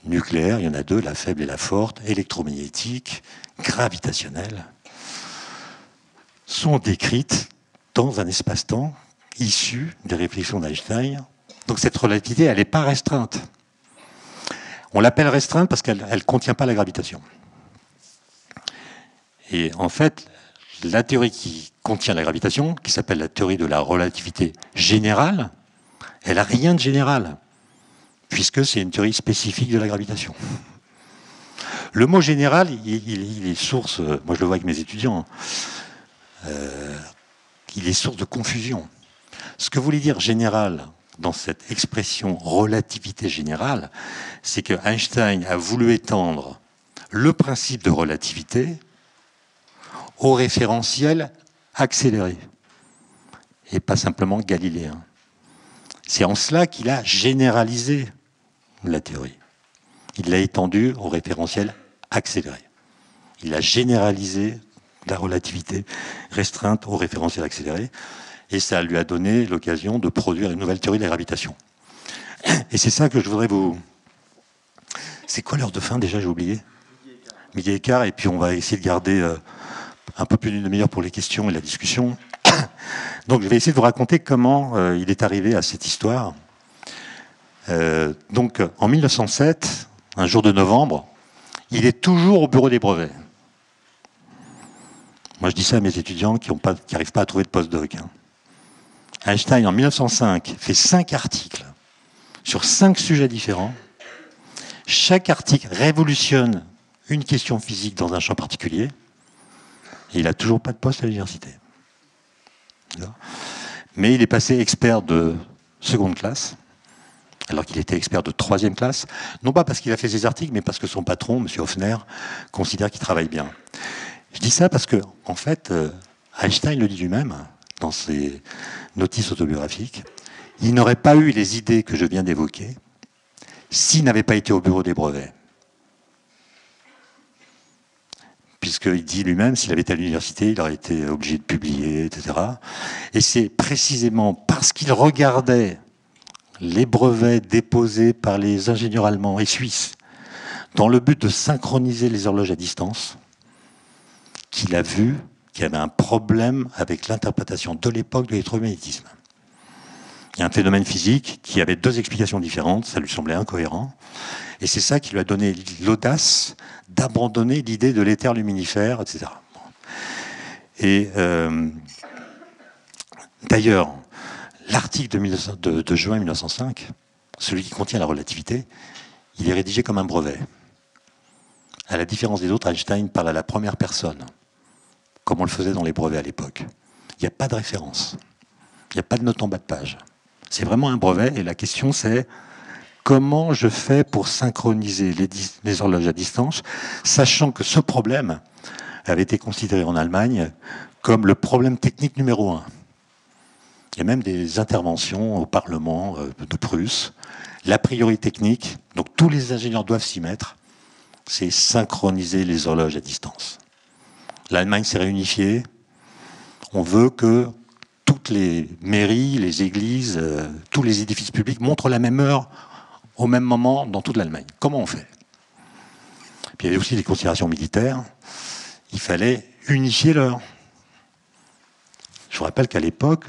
nucléaires, il y en a deux, la faible et la forte, électromagnétique, gravitationnelle, sont décrites dans un espace-temps issu des réflexions d'Einstein. Donc cette relativité, elle n'est pas restreinte. On l'appelle restreinte parce qu'elle ne contient pas la gravitation. Et en fait, la théorie qui contient la gravitation, qui s'appelle la théorie de la relativité générale, elle n'a rien de général, puisque c'est une théorie spécifique de la gravitation. Le mot général, il est source, moi je le vois avec mes étudiants, il est source de confusion. Ce que voulait dire général dans cette expression relativité générale, c'est que Einstein a voulu étendre le principe de relativité au référentiel accéléré, et pas simplement galiléen. C'est en cela qu'il a généralisé la théorie. Il l'a étendue au référentiel accéléré. Il a généralisé la relativité restreinte au référentiel accéléré, et ça lui a donné l'occasion de produire une nouvelle théorie de la gravitation. Et c'est ça que je voudrais vous... C'est quoi l'heure de fin déjà, j'ai oublié ? Midi et quart, et puis on va essayer de garder un peu plus d'une demi-heure pour les questions et la discussion. Donc je vais essayer de vous raconter comment il est arrivé à cette histoire. Donc en 1907, un jour de novembre, il est toujours au bureau des brevets. Moi je dis ça à mes étudiants qui n'arrivent pas à trouver de postdoc. Einstein en 1905 fait 5 articles sur 5 sujets différents. Chaque article révolutionne une question physique dans un champ particulier. Et il n'a toujours pas de poste à l'université. Mais il est passé expert de seconde classe, alors qu'il était expert de troisième classe, non pas parce qu'il a fait ses articles, mais parce que son patron, M. Hoffner, considère qu'il travaille bien. Je dis ça parce que, en fait, Einstein le dit lui-même, dans ses notices autobiographiques, il n'aurait pas eu les idées que je viens d'évoquer s'il n'avait pas été au bureau des brevets. Puisqu'il dit lui-même, s'il avait été à l'université, il aurait été obligé de publier, etc. Et c'est précisément parce qu'il regardait les brevets déposés par les ingénieurs allemands et suisses dans le but de synchroniser les horloges à distance qu'il a vu qu'il y avait un problème avec l'interprétation de l'époque de l'électromagnétisme. Il y a un phénomène physique qui avait 2 explications différentes, ça lui semblait incohérent. Et c'est ça qui lui a donné l'audace d'abandonner l'idée de l'éther luminifère, etc. Et d'ailleurs, l'article de juin 1905, celui qui contient la relativité, il est rédigé comme un brevet. À la différence des autres, Einstein parle à la première personne, comme on le faisait dans les brevets à l'époque. Il n'y a pas de référence. Il n'y a pas de note en bas de page. C'est vraiment un brevet, et la question c'est comment je fais pour synchroniser les horloges à distance, sachant que ce problème avait été considéré en Allemagne comme le problème technique numéro 1. Il y a même des interventions au Parlement de Prusse. La priorité technique, donc tous les ingénieurs doivent s'y mettre, c'est synchroniser les horloges à distance. L'Allemagne s'est réunifiée. On veut que toutes les mairies, les églises, tous les édifices publics montrent la même heure au même moment dans toute l'Allemagne. Comment on fait? Puis il y avait aussi des considérations militaires. Il fallait unifier l'heure. Je vous rappelle qu'à l'époque,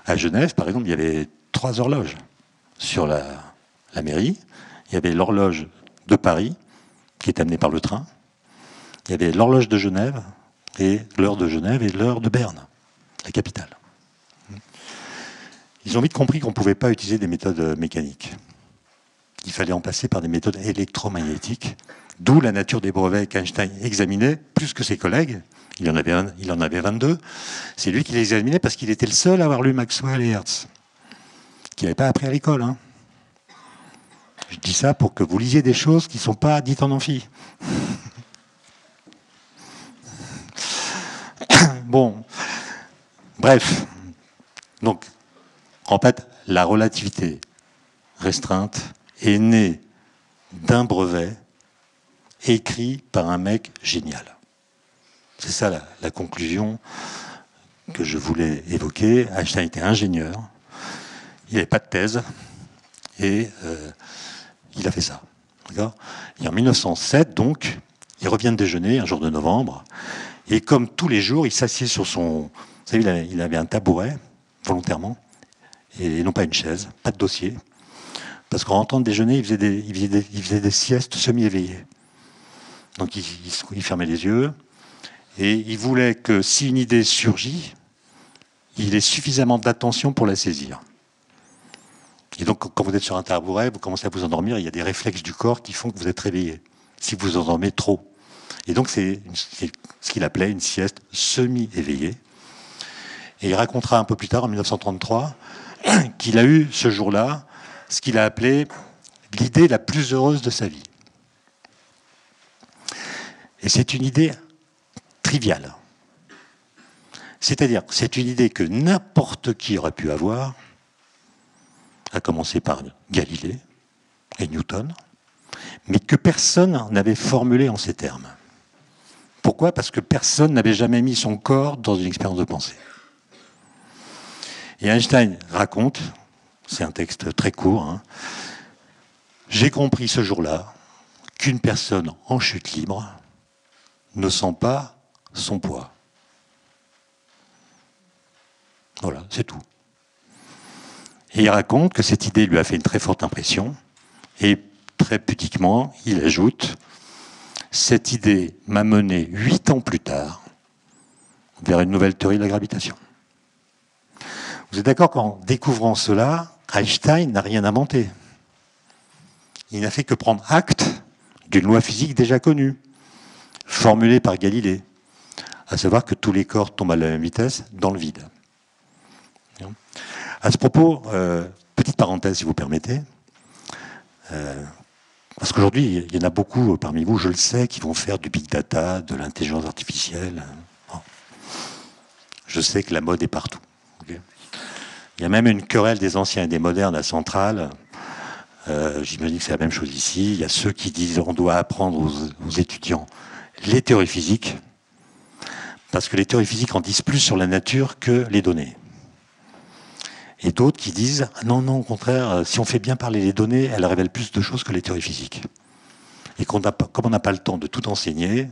à Genève, par exemple, il y avait 3 horloges sur la mairie. Il y avait l'horloge de Paris, qui est amenée par le train. Il y avait l'horloge de Genève, et l'heure de Genève et l'heure de Berne, la capitale. Ils ont vite compris qu'on ne pouvait pas utiliser des méthodes mécaniques. Il fallait en passer par des méthodes électromagnétiques, d'où la nature des brevets qu'Einstein examinait plus que ses collègues. Il en avait 22. C'est lui qui les examinait parce qu'il était le seul à avoir lu Maxwell et Hertz, qui n'avait pas appris à l'école. Hein. Je dis ça pour que vous lisiez des choses qui ne sont pas dites en amphi. Bon, bref. Donc, en fait, la relativité restreinte est née d'un brevet écrit par un mec génial. C'est ça la conclusion que je voulais évoquer. Einstein était ingénieur, il n'avait pas de thèse, et il a fait ça. D'accord ? Et en 1907, donc, il revient de déjeuner, un jour de novembre, et comme tous les jours, il s'assied sur son... Vous savez, il avait un tabouret, volontairement, et non pas une chaise, pas de dossier, parce qu'en rentrant de déjeuner, il faisait des siestes semi-éveillées. Donc il fermait les yeux, et il voulait que si une idée surgit, il ait suffisamment d'attention pour la saisir. Et donc, quand vous êtes sur un tabouret, vous commencez à vous endormir, il y a des réflexes du corps qui font que vous êtes réveillé, si vous vous endormez trop. Et donc, c'est ce qu'il appelait une sieste semi-éveillée. Et il racontera un peu plus tard, en 1933, qu'il a eu ce jour-là ce qu'il a appelé l'idée la plus heureuse de sa vie. Et c'est une idée triviale. C'est-à-dire, c'est une idée que n'importe qui aurait pu avoir, à commencer par Galilée et Newton, mais que personne n'avait formulée en ces termes. Pourquoi ? Parce que personne n'avait jamais mis son corps dans une expérience de pensée. Et Einstein raconte, c'est un texte très court, hein, j'ai compris ce jour-là qu'une personne en chute libre ne sent pas son poids. Voilà, c'est tout. Et il raconte que cette idée lui a fait une très forte impression, et très pudiquement, il ajoute « Cette idée m'a mené 8 ans plus tard vers une nouvelle théorie de la gravitation. » Vous êtes d'accord qu'en découvrant cela, Einstein n'a rien inventé. Il n'a fait que prendre acte d'une loi physique déjà connue, formulée par Galilée, à savoir que tous les corps tombent à la même vitesse dans le vide. À ce propos, petite parenthèse si vous permettez, parce qu'aujourd'hui, il y en a beaucoup parmi vous, je le sais, qui vont faire du big data, de l'intelligence artificielle. Bon. Je sais que la mode est partout. Okay, il y a même une querelle des anciens et des modernes à Centrale. J'imagine que c'est la même chose ici. Il y a ceux qui disent qu'on doit apprendre aux étudiants les théories physiques, parce que les théories physiques en disent plus sur la nature que les données. Et d'autres qui disent non, non, au contraire, si on fait bien parler les données, elles révèlent plus de choses que les théories physiques. Et comme on n'a pas le temps de tout enseigner,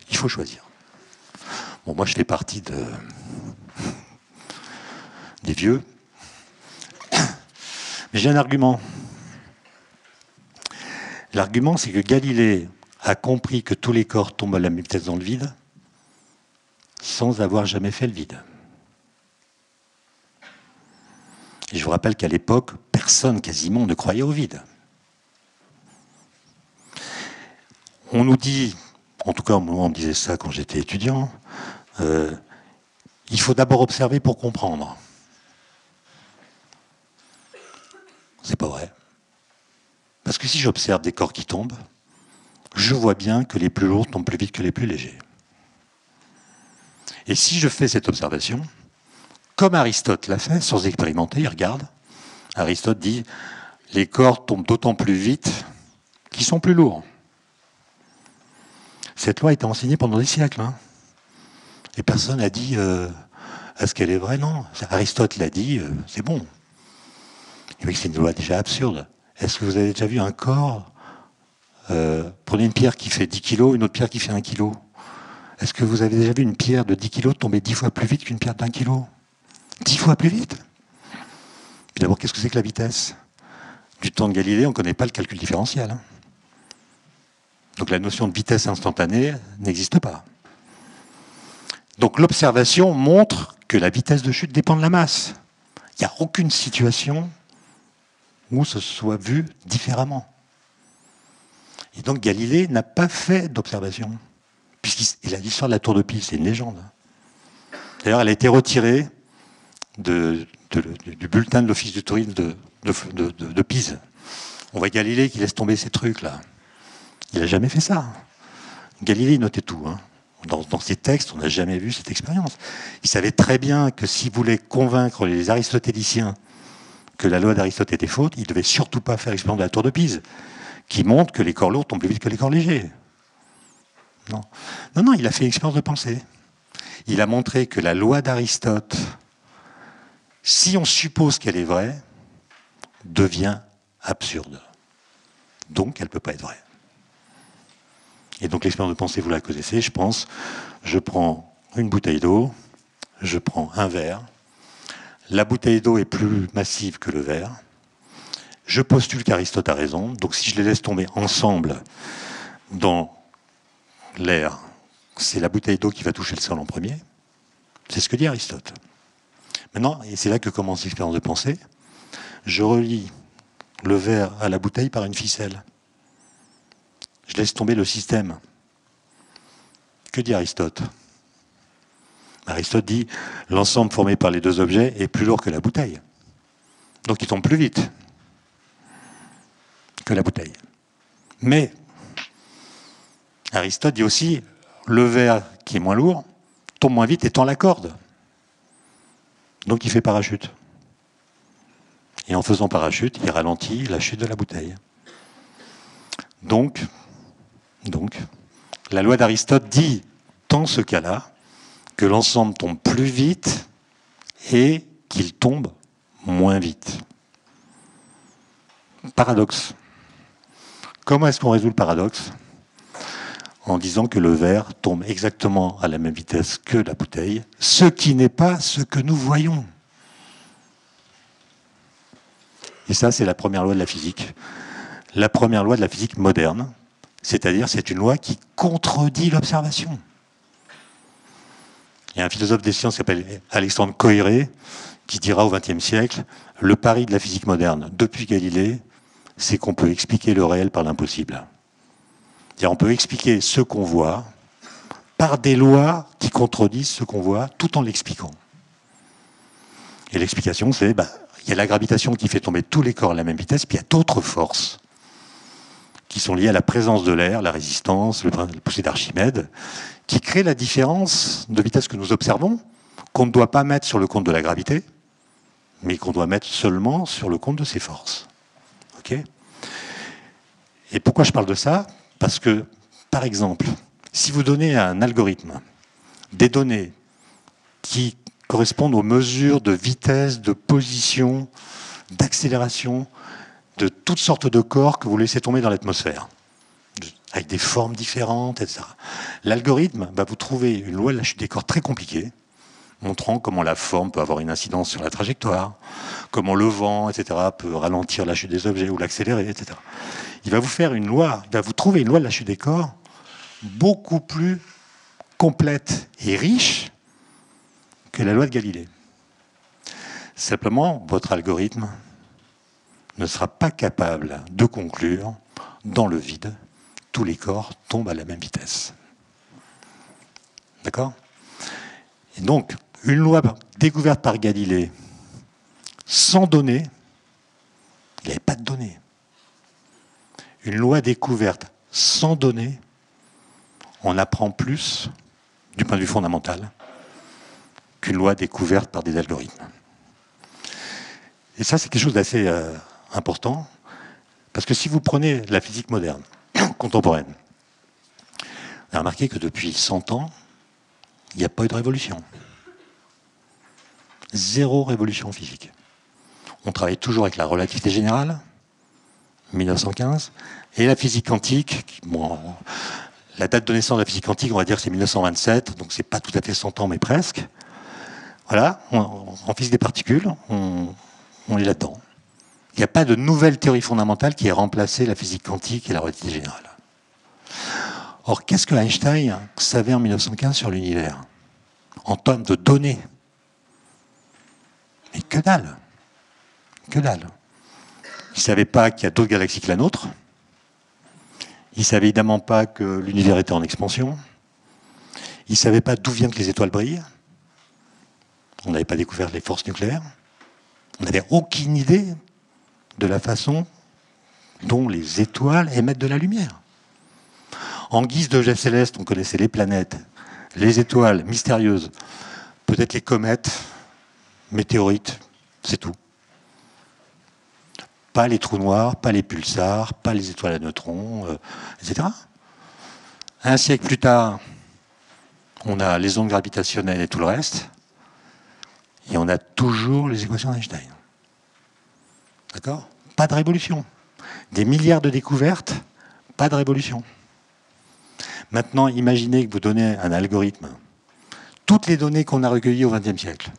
il faut choisir. Bon, moi, je fais partie des vieux. Mais j'ai un argument. L'argument, c'est que Galilée a compris que tous les corps tombent à la même vitesse dans le vide sans avoir jamais fait le vide. Et je vous rappelle qu'à l'époque, personne quasiment ne croyait au vide. On nous dit, en tout cas moi on me disait ça quand j'étais étudiant, il faut d'abord observer pour comprendre. C'est pas vrai. Parce que si j'observe des corps qui tombent, je vois bien que les plus lourds tombent plus vite que les plus légers. Et si je fais cette observation, comme Aristote l'a fait, sans expérimenter, il regarde, Aristote dit, les corps tombent d'autant plus vite qu'ils sont plus lourds. Cette loi a été enseignée pendant des siècles. Hein. Et personne n'a dit, est-ce qu'elle est vraie? Non. Aristote l'a dit, c'est bon. Et oui, c'est une loi déjà absurde. Est-ce que vous avez déjà vu un corps prenez une pierre qui fait 10 kilos, une autre pierre qui fait 1 kilo. Est-ce que vous avez déjà vu une pierre de 10 kilos tomber 10 fois plus vite qu'une pierre d'1 kilo? 10 fois plus vite. Puis d'abord, qu'est-ce que c'est que la vitesse? Du temps de Galilée, on ne connaît pas le calcul différentiel. Hein. Donc la notion de vitesse instantanée n'existe pas. Donc l'observation montre que la vitesse de chute dépend de la masse. Il n'y a aucune situation où ce soit vu différemment. Et donc Galilée n'a pas fait d'observation. Puisqu'il a l'histoire de la tour de Pise, c'est une légende. D'ailleurs, elle a été retirée du bulletin de l'Office du tourisme de Pise. On voit Galilée qui laisse tomber ces trucs-là. Il n'a jamais fait ça. Galilée notait tout. Hein. Dans ses textes, on n'a jamais vu cette expérience. Il savait très bien que s'il voulait convaincre les aristotéliciens que la loi d'Aristote était fausse, il ne devait surtout pas faire l'expérience de la tour de Pise, qui montre que les corps lourds tombent plus vite que les corps légers. Non, il a fait une expérience de pensée. Il a montré que la loi d'Aristote, si on suppose qu'elle est vraie, devient absurde. Donc, elle ne peut pas être vraie. Et donc, l'expérience de pensée, vous la connaissez, je pense. Je prends une bouteille d'eau, je prends un verre. La bouteille d'eau est plus massive que le verre. Je postule qu'Aristote a raison. Donc, si je les laisse tomber ensemble dans l'air, c'est la bouteille d'eau qui va toucher le sol en premier. C'est ce que dit Aristote. Maintenant, et c'est là que commence l'expérience de pensée, je relie le verre à la bouteille par une ficelle. Je laisse tomber le système. Que dit Aristote? Aristote dit l'ensemble formé par les deux objets est plus lourd que la bouteille. Donc il tombe plus vite que la bouteille. Mais Aristote dit aussi le verre qui est moins lourd tombe moins vite et tend la corde. Donc il fait parachute. Et en faisant parachute, il ralentit la chute de la bouteille. Donc la loi d'Aristote dit, dans ce cas-là, que l'ensemble tombe plus vite et qu'il tombe moins vite. Paradoxe. Comment est-ce qu'on résout le paradoxe? En disant que le verre tombe exactement à la même vitesse que la bouteille, ce qui n'est pas ce que nous voyons. Et ça, c'est la première loi de la physique. La première loi de la physique moderne, c'est-à-dire c'est une loi qui contredit l'observation. Il y a un philosophe des sciences qui s'appelle Alexandre Koyré, qui dira au XXe siècle, le pari de la physique moderne, depuis Galilée, c'est qu'on peut expliquer le réel par l'impossible. C'est-à-dire on peut expliquer ce qu'on voit par des lois qui contredisent ce qu'on voit, tout en l'expliquant. Et l'explication, c'est, il y a la gravitation qui fait tomber tous les corps à la même vitesse, puis il y a d'autres forces qui sont liées à la présence de l'air, la résistance, le poussée d'Archimède, qui créent la différence de vitesse que nous observons, qu'on ne doit pas mettre sur le compte de la gravité, mais qu'on doit mettre seulement sur le compte de ces forces. Okay ? Et pourquoi je parle de ça? Parce que, par exemple, si vous donnez à un algorithme des données qui correspondent aux mesures de vitesse, de position, d'accélération, de toutes sortes de corps que vous laissez tomber dans l'atmosphère, avec des formes différentes, etc. L'algorithme va vous trouver une loi de la chute des corps très compliquée, montrant comment la forme peut avoir une incidence sur la trajectoire, comment le vent, etc., peut ralentir la chute des objets ou l'accélérer, etc. Il va vous faire une loi, il va vous trouver une loi de la chute des corps beaucoup plus complète et riche que la loi de Galilée. Simplement, votre algorithme ne sera pas capable de conclure dans le vide, tous les corps tombent à la même vitesse. D'accord? Et donc, une loi découverte par Galilée, sans données, il n'y avait pas de données. Une loi découverte sans données, on apprend plus, du point de vue fondamental, qu'une loi découverte par des algorithmes. Et ça, c'est quelque chose d'assez important, parce que si vous prenez la physique moderne, contemporaine, vous avez remarqué que depuis 100 ans, il n'y a pas eu de révolution. Zéro révolution physique. On travaille toujours avec la relativité générale, 1915, et la physique quantique. Bon, la date de naissance de la physique quantique, on va dire que c'est 1927, donc c'est pas tout à fait 100 ans, mais presque. Voilà, en physique des particules, on est là-dedans. Il n'y a pas de nouvelle théorie fondamentale qui ait remplacé la physique quantique et la relativité générale. Or, qu'est-ce que Einstein savait en 1915 sur l'univers? En termes de données. Mais que dalle. Que dalle. Il ne savait pas qu'il y a d'autres galaxies que la nôtre. Il ne savait évidemment pas que l'univers était en expansion. Il ne savait pas d'où viennent que les étoiles brillent. On n'avait pas découvert les forces nucléaires. On n'avait aucune idée de la façon dont les étoiles émettent de la lumière. En guise d'objets célestes, on connaissait les planètes, les étoiles mystérieuses, peut-être les comètes, météorites, c'est tout. Pas les trous noirs, pas les pulsars, pas les étoiles à neutrons, etc. Un siècle plus tard, on a les ondes gravitationnelles et tout le reste, et on a toujours les équations d'Einstein. D'accord? Pas de révolution. Des milliards de découvertes, pas de révolution. Maintenant, imaginez que vous donnez un algorithme. Toutes les données qu'on a recueillies au XXe siècle,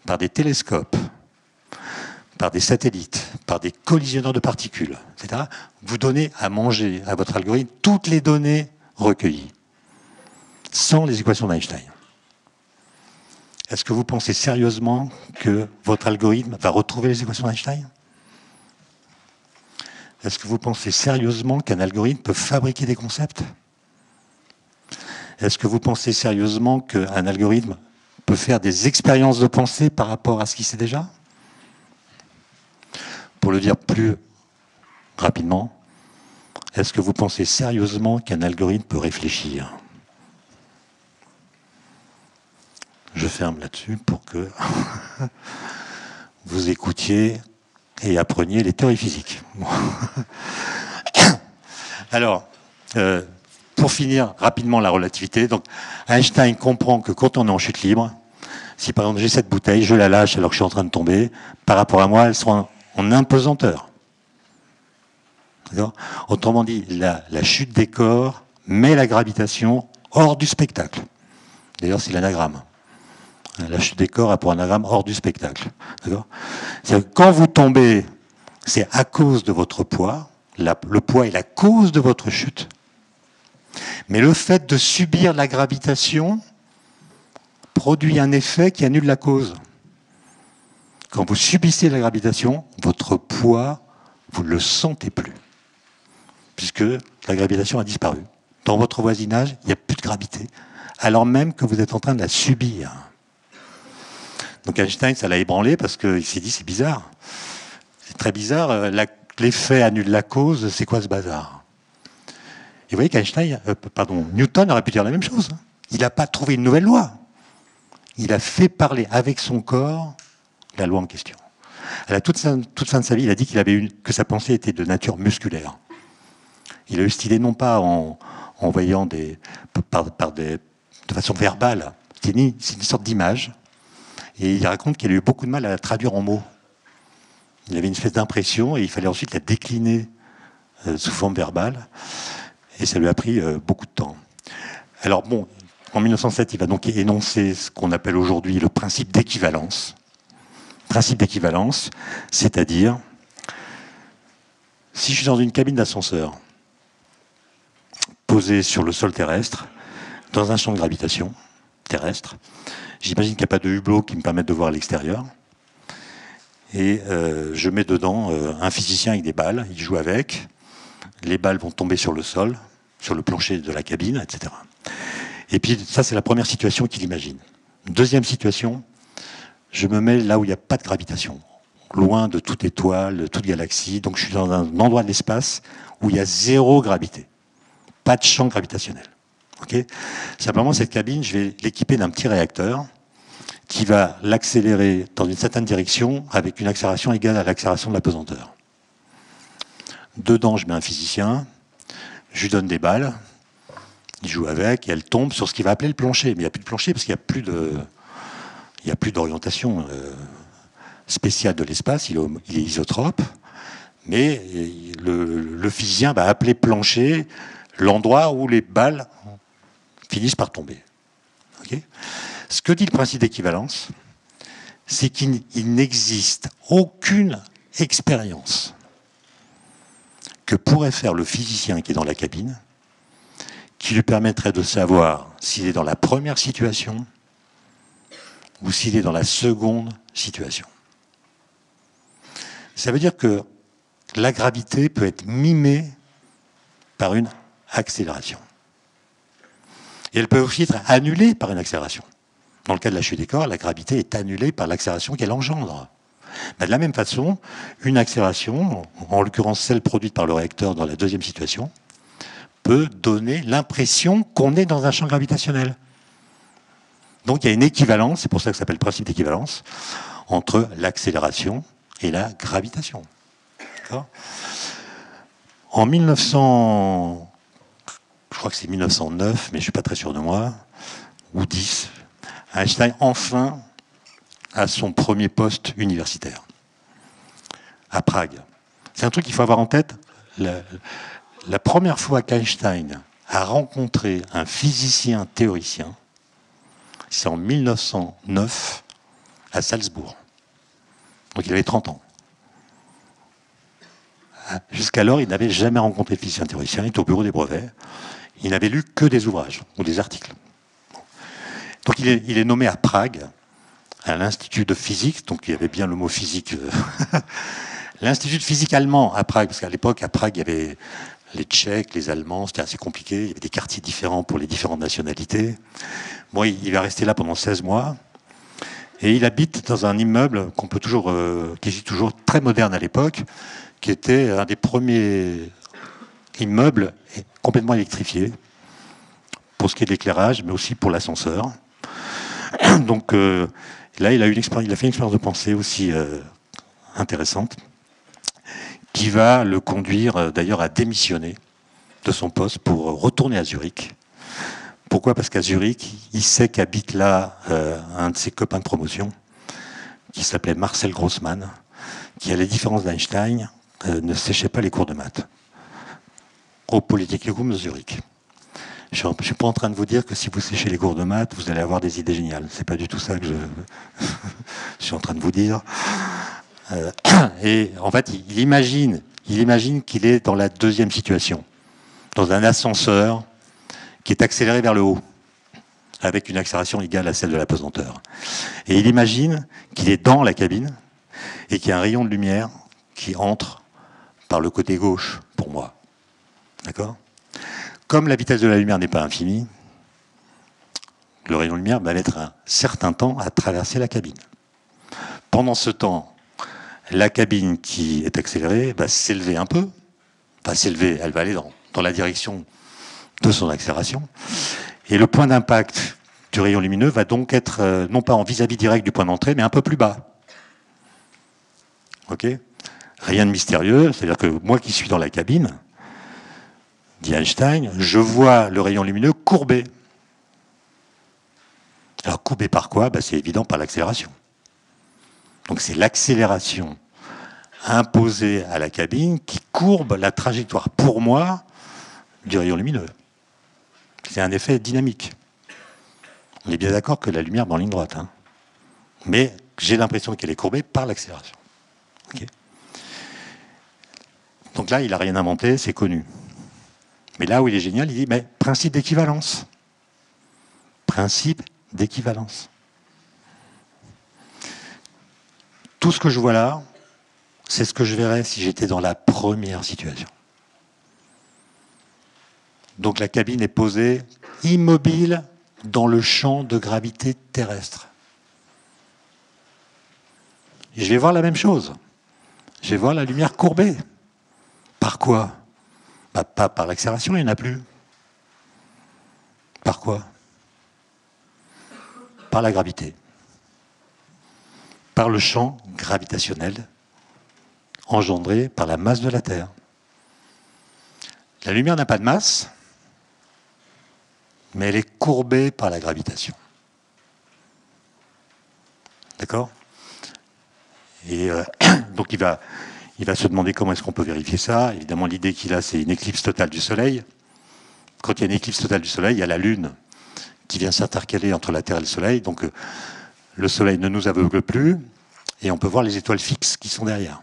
par des télescopes, par des satellites, par des collisionneurs de particules, etc., vous donnez à manger à votre algorithme toutes les données recueillies, sans les équations d'Einstein. Est-ce que vous pensez sérieusement que votre algorithme va retrouver les équations d'Einstein? Est-ce que vous pensez sérieusement qu'un algorithme peut fabriquer des concepts? Est-ce que vous pensez sérieusement qu'un algorithme peut faire des expériences de pensée par rapport à ce qu'il sait déjà? Pour le dire plus rapidement, est-ce que vous pensez sérieusement qu'un algorithme peut réfléchir? Je ferme là-dessus pour que vous écoutiez et appreniez les théories physiques. Bon. Alors, pour finir rapidement la relativité, donc Einstein comprend que quand on est en chute libre, si par exemple j'ai cette bouteille, je la lâche alors que je suis en train de tomber, par rapport à moi, elle sera en impesanteur. Autrement dit, la chute des corps met la gravitation hors du spectacle. D'ailleurs, c'est l'anagramme. La chute des corps a pour anagramme hors du spectacle. C'est-à-dire, quand vous tombez, c'est à cause de votre poids. Le poids est la cause de votre chute. Mais le fait de subir la gravitation produit un effet qui annule la cause. Quand vous subissez la gravitation, votre poids, vous ne le sentez plus. Puisque la gravitation a disparu. Dans votre voisinage, il n'y a plus de gravité. Alors même que vous êtes en train de la subir. Donc Einstein, ça l'a ébranlé parce qu'il s'est dit, c'est bizarre. C'est très bizarre. L'effet annule la cause, c'est quoi ce bazar? Et vous voyez qu'Einstein, Newton aurait pu dire la même chose. Il n'a pas trouvé une nouvelle loi. Il a fait parler avec son corps la loi en question. À la toute fin de sa vie, il a dit que sa pensée était de nature musculaire. Il a eu cette idée non pas en voyant de façon verbale, c'est une sorte d'image. Et il raconte qu'il a eu beaucoup de mal à la traduire en mots. Il avait une espèce d'impression et il fallait ensuite la décliner sous forme verbale. Et ça lui a pris beaucoup de temps. Alors bon, en 1907, il va donc énoncer ce qu'on appelle aujourd'hui le principe d'équivalence. Principe d'équivalence, c'est-à-dire, si je suis dans une cabine d'ascenseur, posée sur le sol terrestre, dans un champ de gravitation terrestre, j'imagine qu'il n'y a pas de hublot qui me permette de voir l'extérieur. Et je mets dedans un physicien avec des balles, il joue avec, les balles vont tomber sur le sol, sur le plancher de la cabine, etc. Et puis ça, c'est la première situation qu'il imagine. Deuxième situation, je me mets là où il n'y a pas de gravitation, loin de toute étoile, de toute galaxie, donc je suis dans un endroit de l'espace où il y a zéro gravité, pas de champ gravitationnel. Okay. Simplement, cette cabine, je vais l'équiper d'un petit réacteur qui va l'accélérer dans une certaine direction avec une accélération égale à l'accélération de la pesanteur. Dedans, je mets un physicien, je lui donne des balles, il joue avec et elle tombe sur ce qu'il va appeler le plancher. Mais il n'y a plus de plancher parce qu'il n'y a plus d'orientation spéciale de l'espace, il est isotrope, mais le physicien va appeler plancher l'endroit où les balles finissent par tomber. Okay. Ce que dit le principe d'équivalence, c'est qu'il n'existe aucune expérience que pourrait faire le physicien qui est dans la cabine, qui lui permettrait de savoir s'il est dans la première situation ou s'il est dans la seconde situation. Ça veut dire que la gravité peut être mimée par une accélération. Et elle peut aussi être annulée par une accélération. Dans le cas de la chute des corps, la gravité est annulée par l'accélération qu'elle engendre. Mais de la même façon, une accélération, en l'occurrence celle produite par le réacteur dans la deuxième situation, peut donner l'impression qu'on est dans un champ gravitationnel. Donc il y a une équivalence, c'est pour ça que ça s'appelle principe d'équivalence, entre l'accélération et la gravitation. En 1900, je crois que c'est 1909, mais je ne suis pas très sûr de moi, ou 10, Einstein enfin a son premier poste universitaire à Prague. C'est un truc qu'il faut avoir en tête. La première fois qu'Einstein a rencontré un physicien théoricien, c'est en 1909 à Salzbourg. Donc il avait 30 ans. Jusqu'alors, il n'avait jamais rencontré de physicien théoricien, il était au bureau des brevets. Il n'avait lu que des ouvrages ou des articles. Donc il est nommé à Prague, à l'Institut de physique, donc il y avait bien le mot physique. L'Institut de physique allemand à Prague, parce qu'à l'époque, à Prague, il y avait les Tchèques, les Allemands, c'était assez compliqué, il y avait des quartiers différents pour les différentes nationalités. Bon, il va rester là pendant 16 mois, et il habite dans un immeuble qu'on peut toujours, qui est toujours très moderne à l'époque, qui était un des premiers immeubles complètement électrifiés, pour ce qui est de l'éclairage, mais aussi pour l'ascenseur. Donc là, il a fait une expérience de pensée aussi intéressante, qui va le conduire d'ailleurs à démissionner de son poste pour retourner à Zurich. Pourquoi ? Parce qu'à Zurich, il sait qu'habite là un de ses copains de promotion, qui s'appelait Marcel Grossmann, qui, à la différence d'Einstein, ne séchait pas les cours de maths au Polytechnicum de Zurich. Je ne suis pas en train de vous dire que si vous séchez les cours de maths, vous allez avoir des idées géniales. C'est pas du tout ça que je suis en train de vous dire. Et en fait, il imagine qu'il est dans la deuxième situation, dans un ascenseur qui est accéléré vers le haut, avec une accélération égale à celle de la pesanteur. Et il imagine qu'il est dans la cabine et qu'il y a un rayon de lumière qui entre par le côté gauche, pour moi. D'accord ? Comme la vitesse de la lumière n'est pas infinie, le rayon de lumière va mettre un certain temps à traverser la cabine. Pendant ce temps, la cabine qui est accélérée va s'élever un peu. Enfin, s'élever, elle va aller dans la direction de son accélération. Et le point d'impact du rayon lumineux va donc être, non pas en vis-à-vis direct du point d'entrée, mais un peu plus bas. Ok ? Rien de mystérieux, c'est-à-dire que moi qui suis dans la cabine, dit Einstein, je vois le rayon lumineux courbé. Alors courbé par quoi ? C'est évident, par l'accélération. Donc c'est l'accélération imposée à la cabine qui courbe la trajectoire, pour moi, du rayon lumineux. C'est un effet dynamique. On est bien d'accord que la lumière va en ligne droite. Hein. Mais j'ai l'impression qu'elle est courbée par l'accélération. Okay. Donc là, il n'a rien inventé, c'est connu. Mais là où il est génial, il dit, mais principe d'équivalence. Principe d'équivalence. Tout ce que je vois là, c'est ce que je verrais si j'étais dans la première situation. Donc la cabine est posée immobile dans le champ de gravité terrestre. Et je vais voir la même chose. Je vais voir la lumière courbée. Par quoi? Pas par l'accélération, il n'y en a plus. Par quoi? Par la gravité. Par le champ gravitationnel engendré par la masse de la Terre. La lumière n'a pas de masse, mais elle est courbée par la gravitation. D'accord? Et donc il va se demander comment est-ce qu'on peut vérifier ça. Évidemment, l'idée qu'il a, c'est une éclipse totale du Soleil. Quand il y a une éclipse totale du Soleil, il y a la Lune qui vient s'intercaler entre la Terre et le Soleil. Donc le Soleil ne nous aveugle plus et on peut voir les étoiles fixes qui sont derrière.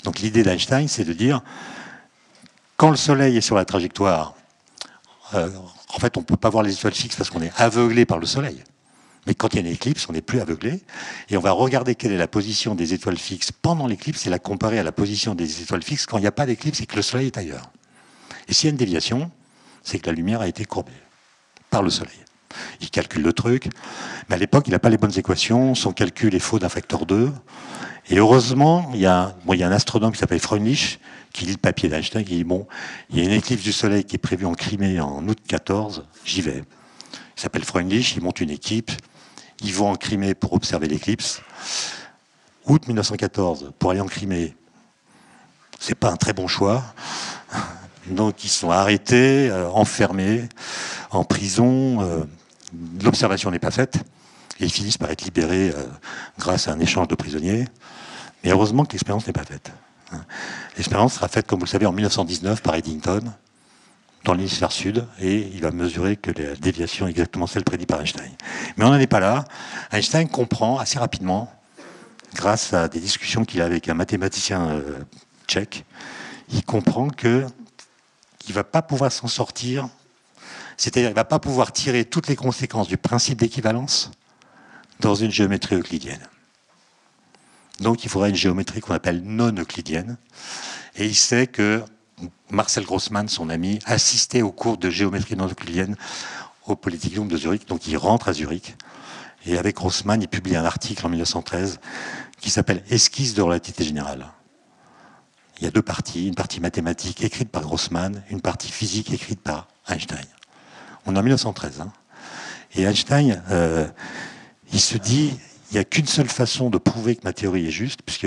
Donc l'idée d'Einstein, c'est de dire, quand le Soleil est sur la trajectoire, en fait, on ne peut pas voir les étoiles fixes parce qu'on est aveuglé par le Soleil. Mais quand il y a une éclipse, on n'est plus aveuglé. Et on va regarder quelle est la position des étoiles fixes pendant l'éclipse et la comparer à la position des étoiles fixes quand il n'y a pas d'éclipse et que le Soleil est ailleurs. Et s'il y a une déviation, c'est que la lumière a été courbée par le Soleil. Il calcule le truc, mais à l'époque, il n'a pas les bonnes équations. Son calcul est faux d'un facteur 2. Et heureusement, il y a un astronome qui s'appelle Freundlich qui lit le papier d'Einstein qui dit, bon, il y a une éclipse du Soleil qui est prévue en Crimée en août 14, j'y vais. Il s'appelle Freundlich, il monte une équipe, ils vont en Crimée pour observer l'éclipse. Août 1914, pour aller en Crimée, c'est pas un très bon choix. Donc ils sont arrêtés, enfermés, en prison. L'observation n'est pas faite. Et ils finissent par être libérés grâce à un échange de prisonniers. Mais heureusement que l'expérience n'est pas faite. L'expérience sera faite, comme vous le savez, en 1919 par Eddington, dans l'hémisphère sud, et il va mesurer que la déviation est exactement celle prédite par Einstein. Mais on n'en est pas là. Einstein comprend assez rapidement, grâce à des discussions qu'il a avec un mathématicien tchèque, il comprend qu'il ne va pas pouvoir s'en sortir, c'est-à-dire qu'il ne va pas pouvoir tirer toutes les conséquences du principe d'équivalence dans une géométrie euclidienne. Donc il faudra une géométrie qu'on appelle non euclidienne. Et il sait que Marcel Grossmann, son ami, assistait au cours de géométrie non euclidienne au Polytechnium de Zurich. Donc il rentre à Zurich. Et avec Grossmann, il publie un article en 1913 qui s'appelle Esquisse de relativité générale. Il y a deux parties, une partie mathématique écrite par Grossmann, une partie physique écrite par Einstein. On est en 1913. Hein. Et Einstein, il se dit, il n'y a qu'une seule façon de prouver que ma théorie est juste, puisque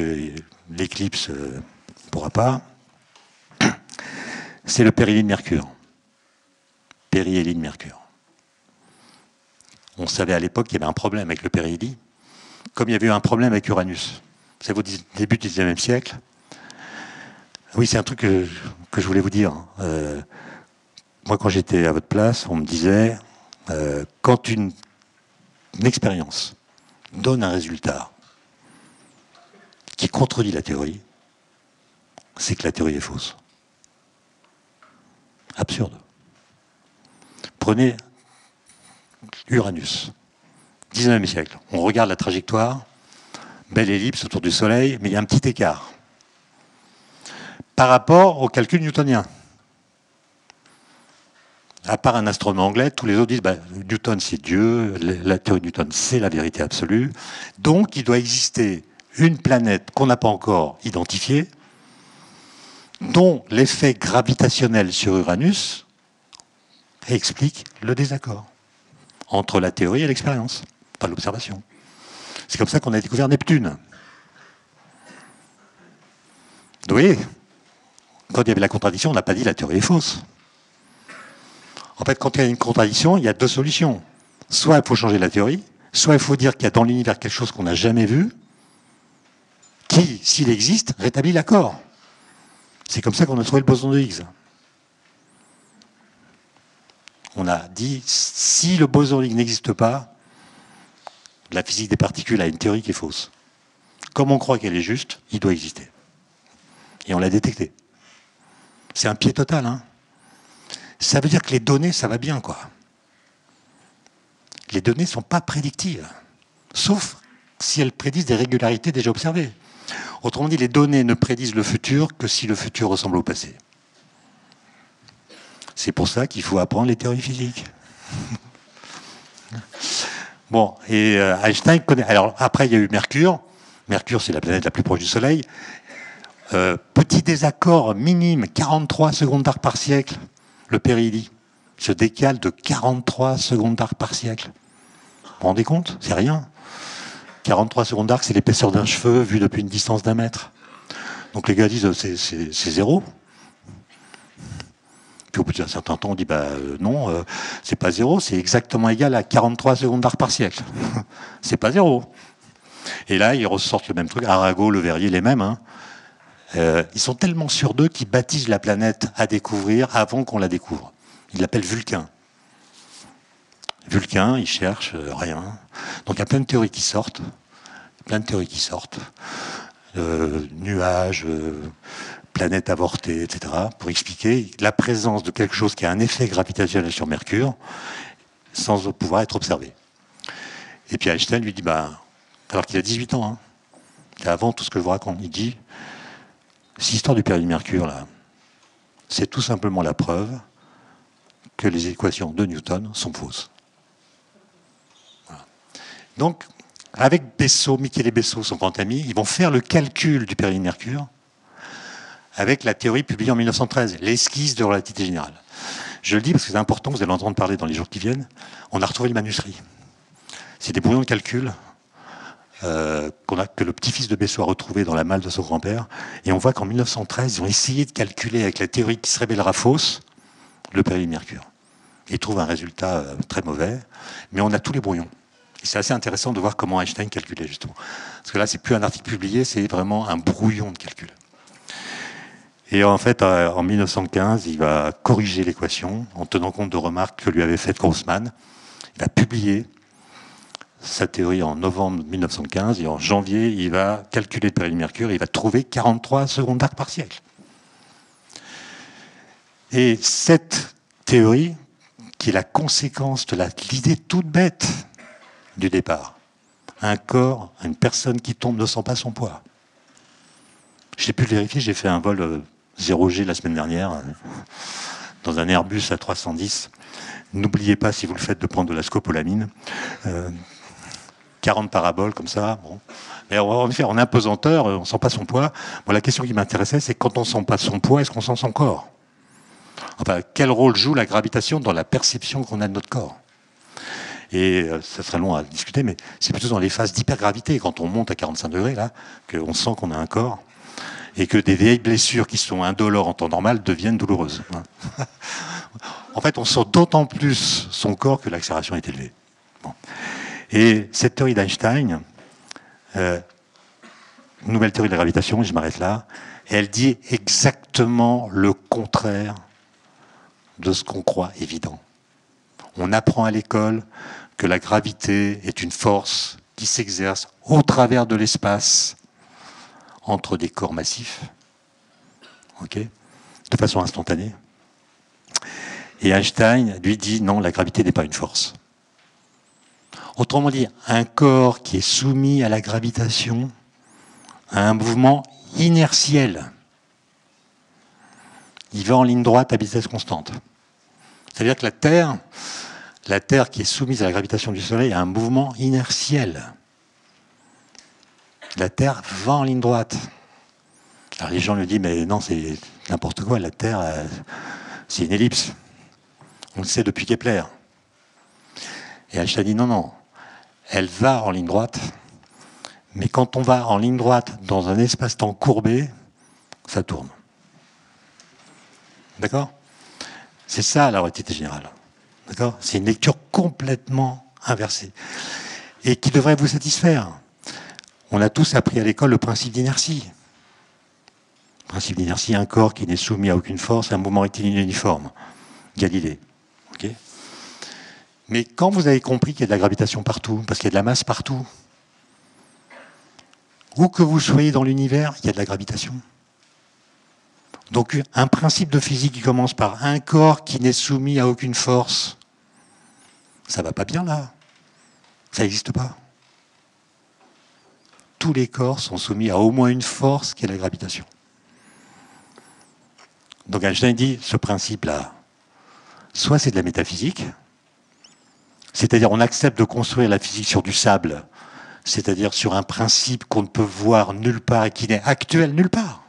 l'éclipse ne pourra pas, c'est le périhélie de Mercure. Périhélie de Mercure. On savait à l'époque qu'il y avait un problème avec le périhélie, comme il y avait eu un problème avec Uranus. C'est au début du XIXe siècle. Oui, c'est un truc que je voulais vous dire. Moi, quand j'étais à votre place, on me disait, quand une expérience donne un résultat qui contredit la théorie, c'est que la théorie est fausse. Absurde. Prenez Uranus, 19e siècle. On regarde la trajectoire, belle ellipse autour du Soleil, mais il y a un petit écart par rapport au calcul newtonien. À part un astronome anglais, tous les autres disent Newton c'est Dieu, la théorie de Newton c'est la vérité absolue. Donc il doit exister une planète qu'on n'a pas encore identifiée, dont l'effet gravitationnel sur Uranus explique le désaccord entre la théorie et l'expérience, pas l'observation. C'est comme ça qu'on a découvert Neptune. Vous voyez, quand il y avait la contradiction, on n'a pas dit la théorie est fausse. En fait, quand il y a une contradiction, il y a deux solutions. Soit il faut changer la théorie, soit il faut dire qu'il y a dans l'univers quelque chose qu'on n'a jamais vu, qui, s'il existe, rétablit l'accord. C'est comme ça qu'on a trouvé le boson de Higgs. On a dit, si le boson de Higgs n'existe pas, la physique des particules a une théorie qui est fausse. Comme on croit qu'elle est juste, il doit exister. Et on l'a détecté. C'est un pied total, hein. Ça veut dire que les données, ça va bien, quoi. Les données ne sont pas prédictives. Sauf si elles prédisent des régularités déjà observées. Autrement dit, les données ne prédisent le futur que si le futur ressemble au passé. C'est pour ça qu'il faut apprendre les théories physiques. Bon, et Einstein connaît... Alors, après, il y a eu Mercure. Mercure, c'est la planète la plus proche du Soleil. Petit désaccord minime, 43 secondes d'arc par siècle. Le périhélie se décale de 43 secondes d'arc par siècle. Vous vous rendez compte? C'est rien. 43 secondes d'arc, c'est l'épaisseur d'un cheveu vu depuis une distance d'1 mètre. Donc les gars disent c'est zéro. Puis au bout d'un certain temps, on dit non, c'est pas zéro, c'est exactement égal à 43 secondes d'arc par siècle. C'est pas zéro. Et là, ils ressortent le même truc. Arago, Le Verrier, les mêmes. Hein. Ils sont tellement sûrs d'eux qu'ils baptisent la planète à découvrir avant qu'on la découvre. Ils l'appellent Vulcain. Vulcain, ils cherchent rien. Donc il y a plein de théories qui sortent. Nuages, planètes avortées, etc. pour expliquer la présence de quelque chose qui a un effet gravitationnel sur Mercure sans pouvoir être observé. Et puis Einstein lui dit, alors qu'il a 18 ans, hein, et avant tout ce que je vous raconte, il dit, cette histoire du périhélie Mercure, là, c'est tout simplement la preuve que les équations de Newton sont fausses. Voilà. Donc, avec Bessot, Michele Bessot, son grand ami, ils vont faire le calcul du périhélie Mercure avec la théorie publiée en 1913, l'esquisse de relativité générale. Je le dis parce que c'est important, vous allez entendre parler dans les jours qui viennent. On a retrouvé le manuscrit. C'est des brouillons de calcul que le petit-fils de Bessot a retrouvé dans la malle de son grand-père. Et on voit qu'en 1913, ils ont essayé de calculer avec la théorie qui se révélera fausse le périhélie Mercure. Ils trouvent un résultat très mauvais, mais on a tous les brouillons. Et c'est assez intéressant de voir comment Einstein calculait, justement. Parce que là, c'est plus un article publié, c'est vraiment un brouillon de calcul. Et en fait, en 1915, il va corriger l'équation en tenant compte de remarques que lui avait faites Grossman. Il va publier sa théorie en novembre 1915 et en janvier, il va calculer le périhélie Mercure et il va trouver 43 secondes d'arc par siècle. Et cette théorie, qui est la conséquence de l'idée toute bête du départ, un corps, une personne qui tombe ne sent pas son poids. J'ai pu le vérifier, j'ai fait un vol 0G la semaine dernière dans un Airbus A310. N'oubliez pas, si vous le faites, de prendre de la scopolamine. 40 paraboles comme ça. Bon. Mais en effet, en apesanteur, on ne sent pas son poids. Bon, la question qui m'intéressait, c'est quand on ne sent pas son poids, est-ce qu'on sent son corps? Enfin, quel rôle joue la gravitation dans la perception qu'on a de notre corps? Et ça serait long à discuter, mais c'est plutôt dans les phases d'hypergravité, quand on monte à 45 degrés, là, qu'on sent qu'on a un corps, et que des vieilles blessures qui sont indolores en temps normal deviennent douloureuses. En fait, on sent d'autant plus son corps que l'accélération est élevée. Bon. Et cette théorie d'Einstein, nouvelle théorie de la gravitation, je m'arrête là, elle dit exactement le contraire de ce qu'on croit évident. On apprend à l'école que la gravité est une force qui s'exerce au travers de l'espace entre des corps massifs, de façon instantanée. Et Einstein lui dit non, la gravité n'est pas une force. Autrement dit, un corps qui est soumis à la gravitation a un mouvement inertiel. Il va en ligne droite à vitesse constante. C'est-à-dire que la Terre qui est soumise à la gravitation du Soleil a un mouvement inertiel. La Terre va en ligne droite. Alors les gens lui disent, mais non, c'est n'importe quoi, la Terre, c'est une ellipse. On le sait depuis Kepler. Et Einstein dit, non, elle va en ligne droite, mais quand on va en ligne droite dans un espace-temps courbé, ça tourne. D'accord ? C'est ça la relativité générale. D'accord ? C'est une lecture complètement inversée. Et qui devrait vous satisfaire. On a tous appris à l'école le principe d'inertie. Le principe d'inertie, un corps qui n'est soumis à aucune force, un mouvement rectiligne uniforme. Galilée. Okay ? Mais quand vous avez compris qu'il y a de la gravitation partout, parce qu'il y a de la masse partout, où que vous soyez dans l'univers, il y a de la gravitation. Donc un principe de physique qui commence par un corps qui n'est soumis à aucune force, ça va pas bien là. Ça n'existe pas. tous les corps sont soumis à au moins une force qui est la gravitation. Donc Einstein dit, ce principe-là, soit c'est de la métaphysique, c'est-à-dire on accepte de construire la physique sur du sable, c'est-à-dire sur un principe qu'on ne peut voir nulle part et qui n'est actuel nulle part.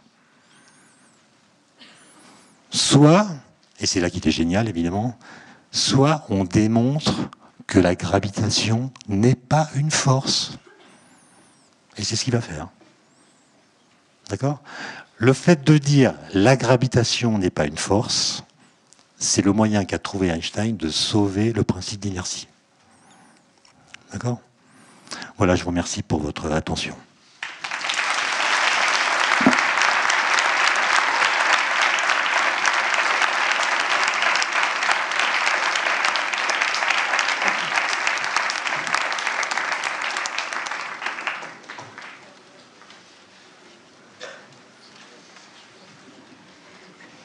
Soit, et c'est là qu'il est génial évidemment, soit on démontre que la gravitation n'est pas une force. Et c'est ce qu'il va faire. D'accord ? Le fait de dire la gravitation n'est pas une force, c'est le moyen qu'a trouvé Einstein de sauver le principe d'inertie. D'accord ? Voilà, je vous remercie pour votre attention.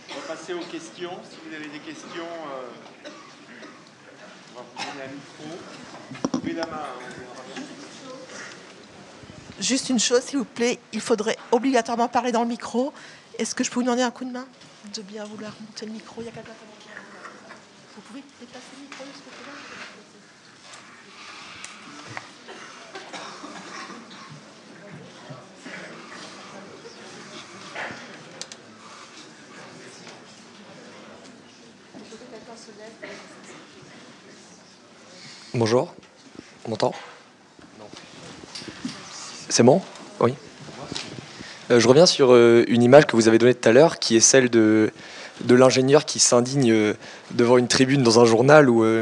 On va passer aux questions. Si vous avez des questions, on va vous donner un micro. Levez la main. Juste une chose, s'il vous plaît, il faudrait obligatoirement parler dans le micro. Est-ce que je peux vous demander un coup de main de bien vouloir monter le micro? Il y a quelqu'un qui a... Vous pouvez déplacer le micro de ce côté-là? Bonjour, on m'entend? C'est bon? Oui. Je reviens sur une image que vous avez donnée tout à l'heure, qui est celle de l'ingénieur qui s'indigne devant une tribune dans un journal ou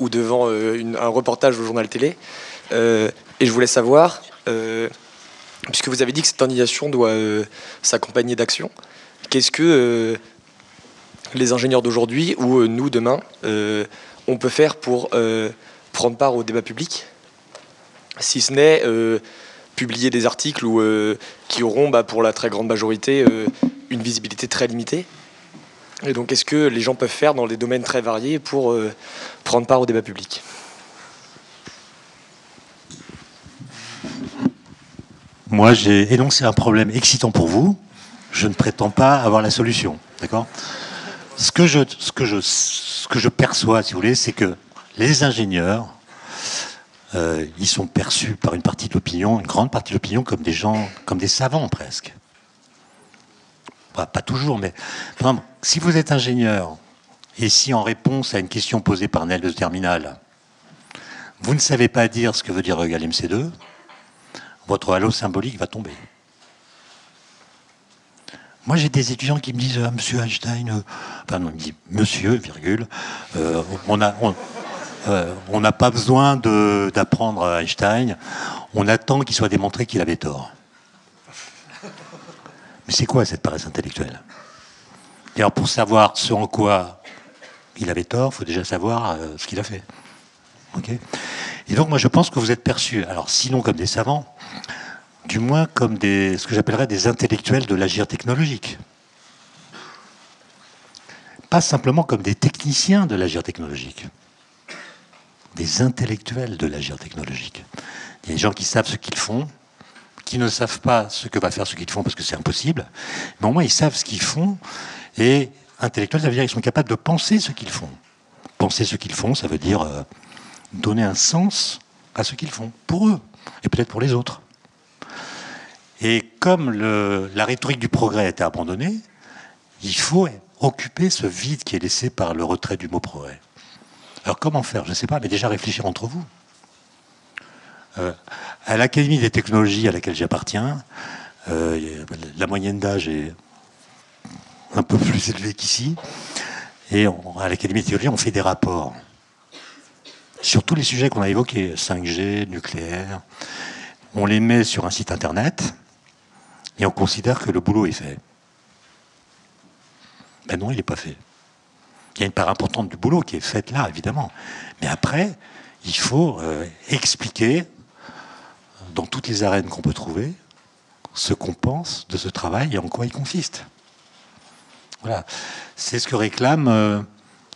devant un reportage au journal télé. Et je voulais savoir, puisque vous avez dit que cette indignation doit s'accompagner d'action, qu'est-ce que les ingénieurs d'aujourd'hui ou nous demain, on peut faire pour prendre part au débat public, si ce n'est publier des articles qui auront, pour la très grande majorité, une visibilité très limitée. Et donc, qu'est-ce que les gens peuvent faire dans des domaines très variés pour prendre part au débat public? Moi, j'ai énoncé un problème excitant pour vous. Je ne prétends pas avoir la solution. D'accord ? Ce que je perçois, si vous voulez, c'est que les ingénieurs, ils sont perçus par une partie de l'opinion, une grande partie de l'opinion, comme des gens, comme des savants presque. Pas toujours, mais par exemple, si vous êtes ingénieur, et si en réponse à une question posée par un élève de terminale, vous ne savez pas dire ce que veut dire E égale MC2, votre halo symbolique va tomber. Moi, j'ai des étudiants qui me disent Monsieur Einstein, il me dit Monsieur, virgule, on n'a pas besoin d'apprendre à Einstein, on attend qu'il soit démontré qu'il avait tort. Mais c'est quoi cette paresse intellectuelle? Et alors, pour savoir ce en quoi il avait tort, il faut déjà savoir ce qu'il a fait. Okay. Et donc, moi, je pense que vous êtes perçus, alors sinon comme des savants, du moins comme ce que j'appellerais des intellectuels de l'agir technologique. Pas simplement comme des techniciens de l'agir technologique. Des intellectuels de l'agir technologique. Il y a des gens qui savent ce qu'ils font, qui ne savent pas ce que va faire ce qu'ils font parce que c'est impossible, mais au moins ils savent ce qu'ils font, et intellectuels, ça veut dire qu'ils sont capables de penser ce qu'ils font. Penser ce qu'ils font, ça veut dire donner un sens à ce qu'ils font, pour eux, et peut-être pour les autres. Et comme la rhétorique du progrès a été abandonnée, il faut occuper ce vide qui est laissé par le retrait du mot progrès. Alors comment faire? Je ne sais pas, mais déjà réfléchir entre vous. À l'Académie des technologies à laquelle j'appartiens, la moyenne d'âge est un peu plus élevée qu'ici, et à l'Académie des technologies, on fait des rapports sur tous les sujets qu'on a évoqués, 5G, nucléaire. On les met sur un site internet, et on considère que le boulot est fait. Ben non, il n'est pas fait. Il y a une part importante du boulot qui est faite là, évidemment. Mais après, il faut expliquer, dans toutes les arènes qu'on peut trouver, ce qu'on pense de ce travail et en quoi il consiste. Voilà. C'est ce que réclament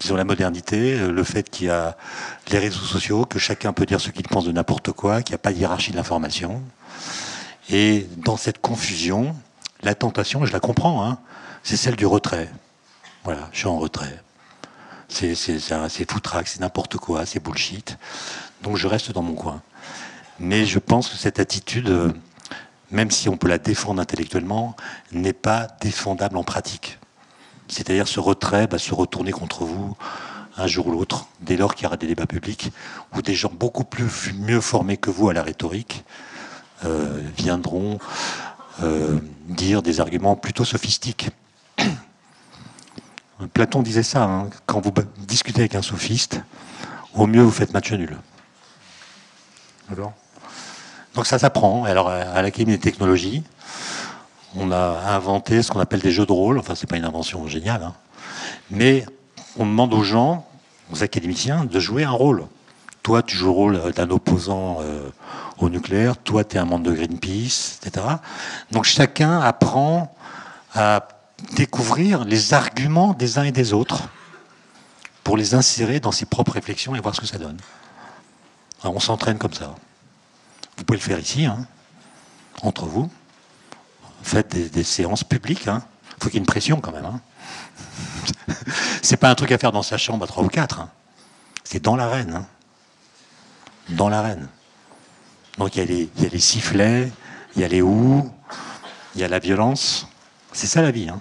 disons, la modernité, le fait qu'il y a les réseaux sociaux, que chacun peut dire ce qu'il pense de n'importe quoi, qu'il n'y a pas de hiérarchie de l'information. Et dans cette confusion, la tentation, je la comprends, hein, c'est celle du retrait. Voilà, je suis en retrait. C'est foutraque, c'est n'importe quoi, c'est bullshit. Donc je reste dans mon coin. Mais je pense que cette attitude, même si on peut la défendre intellectuellement, n'est pas défendable en pratique. C'est-à-dire ce retrait se retourner contre vous un jour ou l'autre, dès lors qu'il y aura des débats publics, où des gens beaucoup mieux formés que vous à la rhétorique viendront dire des arguments plutôt sophistiques. Platon disait ça, hein, quand vous discutez avec un sophiste, au mieux vous faites match nul. D'accord ? Donc ça s'apprend. Alors à l'Académie des technologies, on a inventé ce qu'on appelle des jeux de rôle. Enfin, c'est pas une invention géniale, hein. Mais on demande aux gens, aux académiciens, de jouer un rôle. Toi, tu joues le rôle d'un opposant au nucléaire. Toi, tu es un membre de Greenpeace, etc. Donc chacun apprend à découvrir les arguments des uns et des autres pour les insérer dans ses propres réflexions et voir ce que ça donne. Alors, on s'entraîne comme ça. Vous pouvez le faire ici, hein, entre vous. Faites des séances publiques. Hein. Faut qu'il y ait une pression quand même. Hein. C'est pas un truc à faire dans sa chambre à 3 ou 4. Hein. C'est dans l'arène. Hein. Dans l'arène. Donc il y a les sifflets, il y a les houes, il y a la violence. C'est ça la vie. Hein.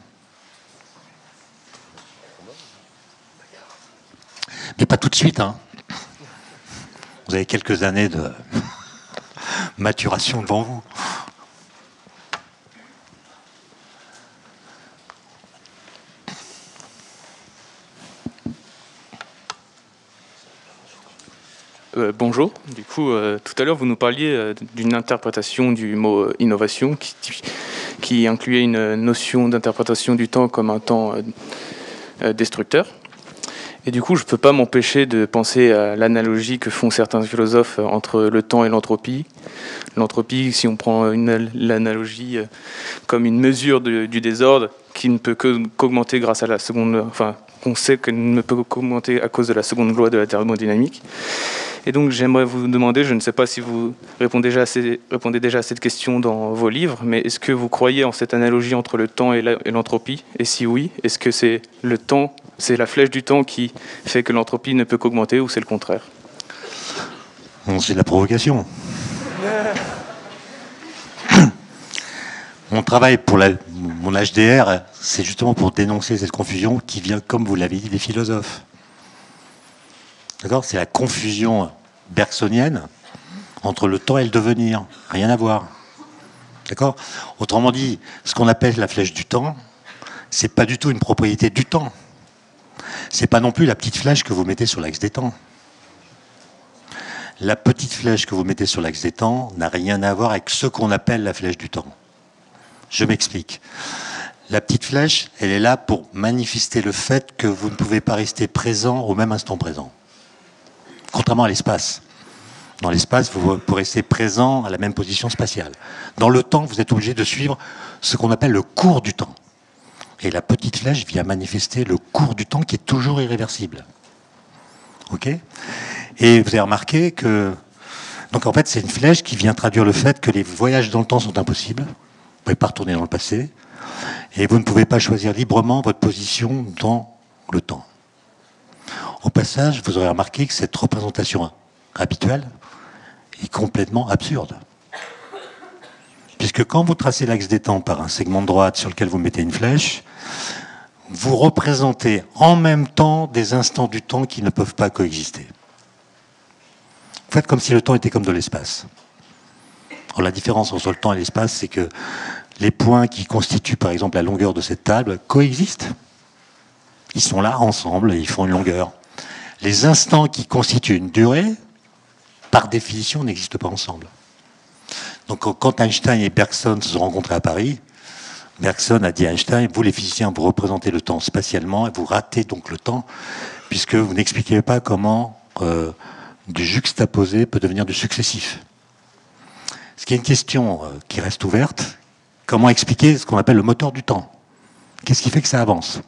Mais pas tout de suite. Hein. Vous avez quelques années de maturation devant vous. Bonjour. Du coup, tout à l'heure, vous nous parliez d'une interprétation du mot innovation qui incluait une notion d'interprétation du temps comme un temps destructeur. Et du coup, je ne peux pas m'empêcher de penser à l'analogie que font certains philosophes entre le temps et l'entropie. L'entropie, si on prend l'analogie comme une mesure du désordre qui ne peut qu'augmenter grâce à la seconde... Enfin, qu'on sait qu'elle ne peut qu'augmenter à cause de la seconde loi de la thermodynamique. Et donc j'aimerais vous demander, je ne sais pas si vous répondez déjà à cette question dans vos livres, mais est-ce que vous croyez en cette analogie entre le temps et l'entropie ? Et si oui, est-ce que c'est le temps, c'est la flèche du temps qui fait que l'entropie ne peut qu'augmenter ou c'est le contraire ? C'est de la provocation. Mon travail pour mon HDR, c'est justement pour dénoncer cette confusion qui vient, comme vous l'avez dit, des philosophes. D'accord ? C'est la confusion bergsonienne entre le temps et le devenir. Rien à voir. D'accord ? Autrement dit, ce qu'on appelle la flèche du temps, c'est pas du tout une propriété du temps. C'est pas non plus la petite flèche que vous mettez sur l'axe des temps. La petite flèche que vous mettez sur l'axe des temps n'a rien à voir avec ce qu'on appelle la flèche du temps. Je m'explique. La petite flèche, elle est là pour manifester le fait que vous ne pouvez pas rester présent au même instant présent. Contrairement à l'espace. Dans l'espace, vous pouvez rester présent à la même position spatiale. Dans le temps, vous êtes obligé de suivre ce qu'on appelle le cours du temps. Et la petite flèche vient manifester le cours du temps qui est toujours irréversible. Ok ? Et vous avez remarqué que... Donc en fait, c'est une flèche qui vient traduire le fait que les voyages dans le temps sont impossibles. Vous ne pouvez pas retourner dans le passé. Et vous ne pouvez pas choisir librement votre position dans le temps. Au passage, vous aurez remarqué que cette représentation habituelle est complètement absurde. Puisque quand vous tracez l'axe des temps par un segment de droite sur lequel vous mettez une flèche, vous représentez en même temps des instants du temps qui ne peuvent pas coexister. Vous faites comme si le temps était comme de l'espace. Alors la différence entre le temps et l'espace, c'est que les points qui constituent par exemple la longueur de cette table coexistent. Ils sont là ensemble et ils font une longueur. Les instants qui constituent une durée, par définition, n'existent pas ensemble. Donc quand Einstein et Bergson se sont rencontrés à Paris, Bergson a dit à Einstein, vous les physiciens, vous représentez le temps spatialement et vous ratez donc le temps, puisque vous n'expliquez pas comment du juxtaposé peut devenir du successif. Ce qui est une question qui reste ouverte, comment expliquer ce qu'on appelle le moteur du temps ? Qu'est-ce qui fait que ça avance?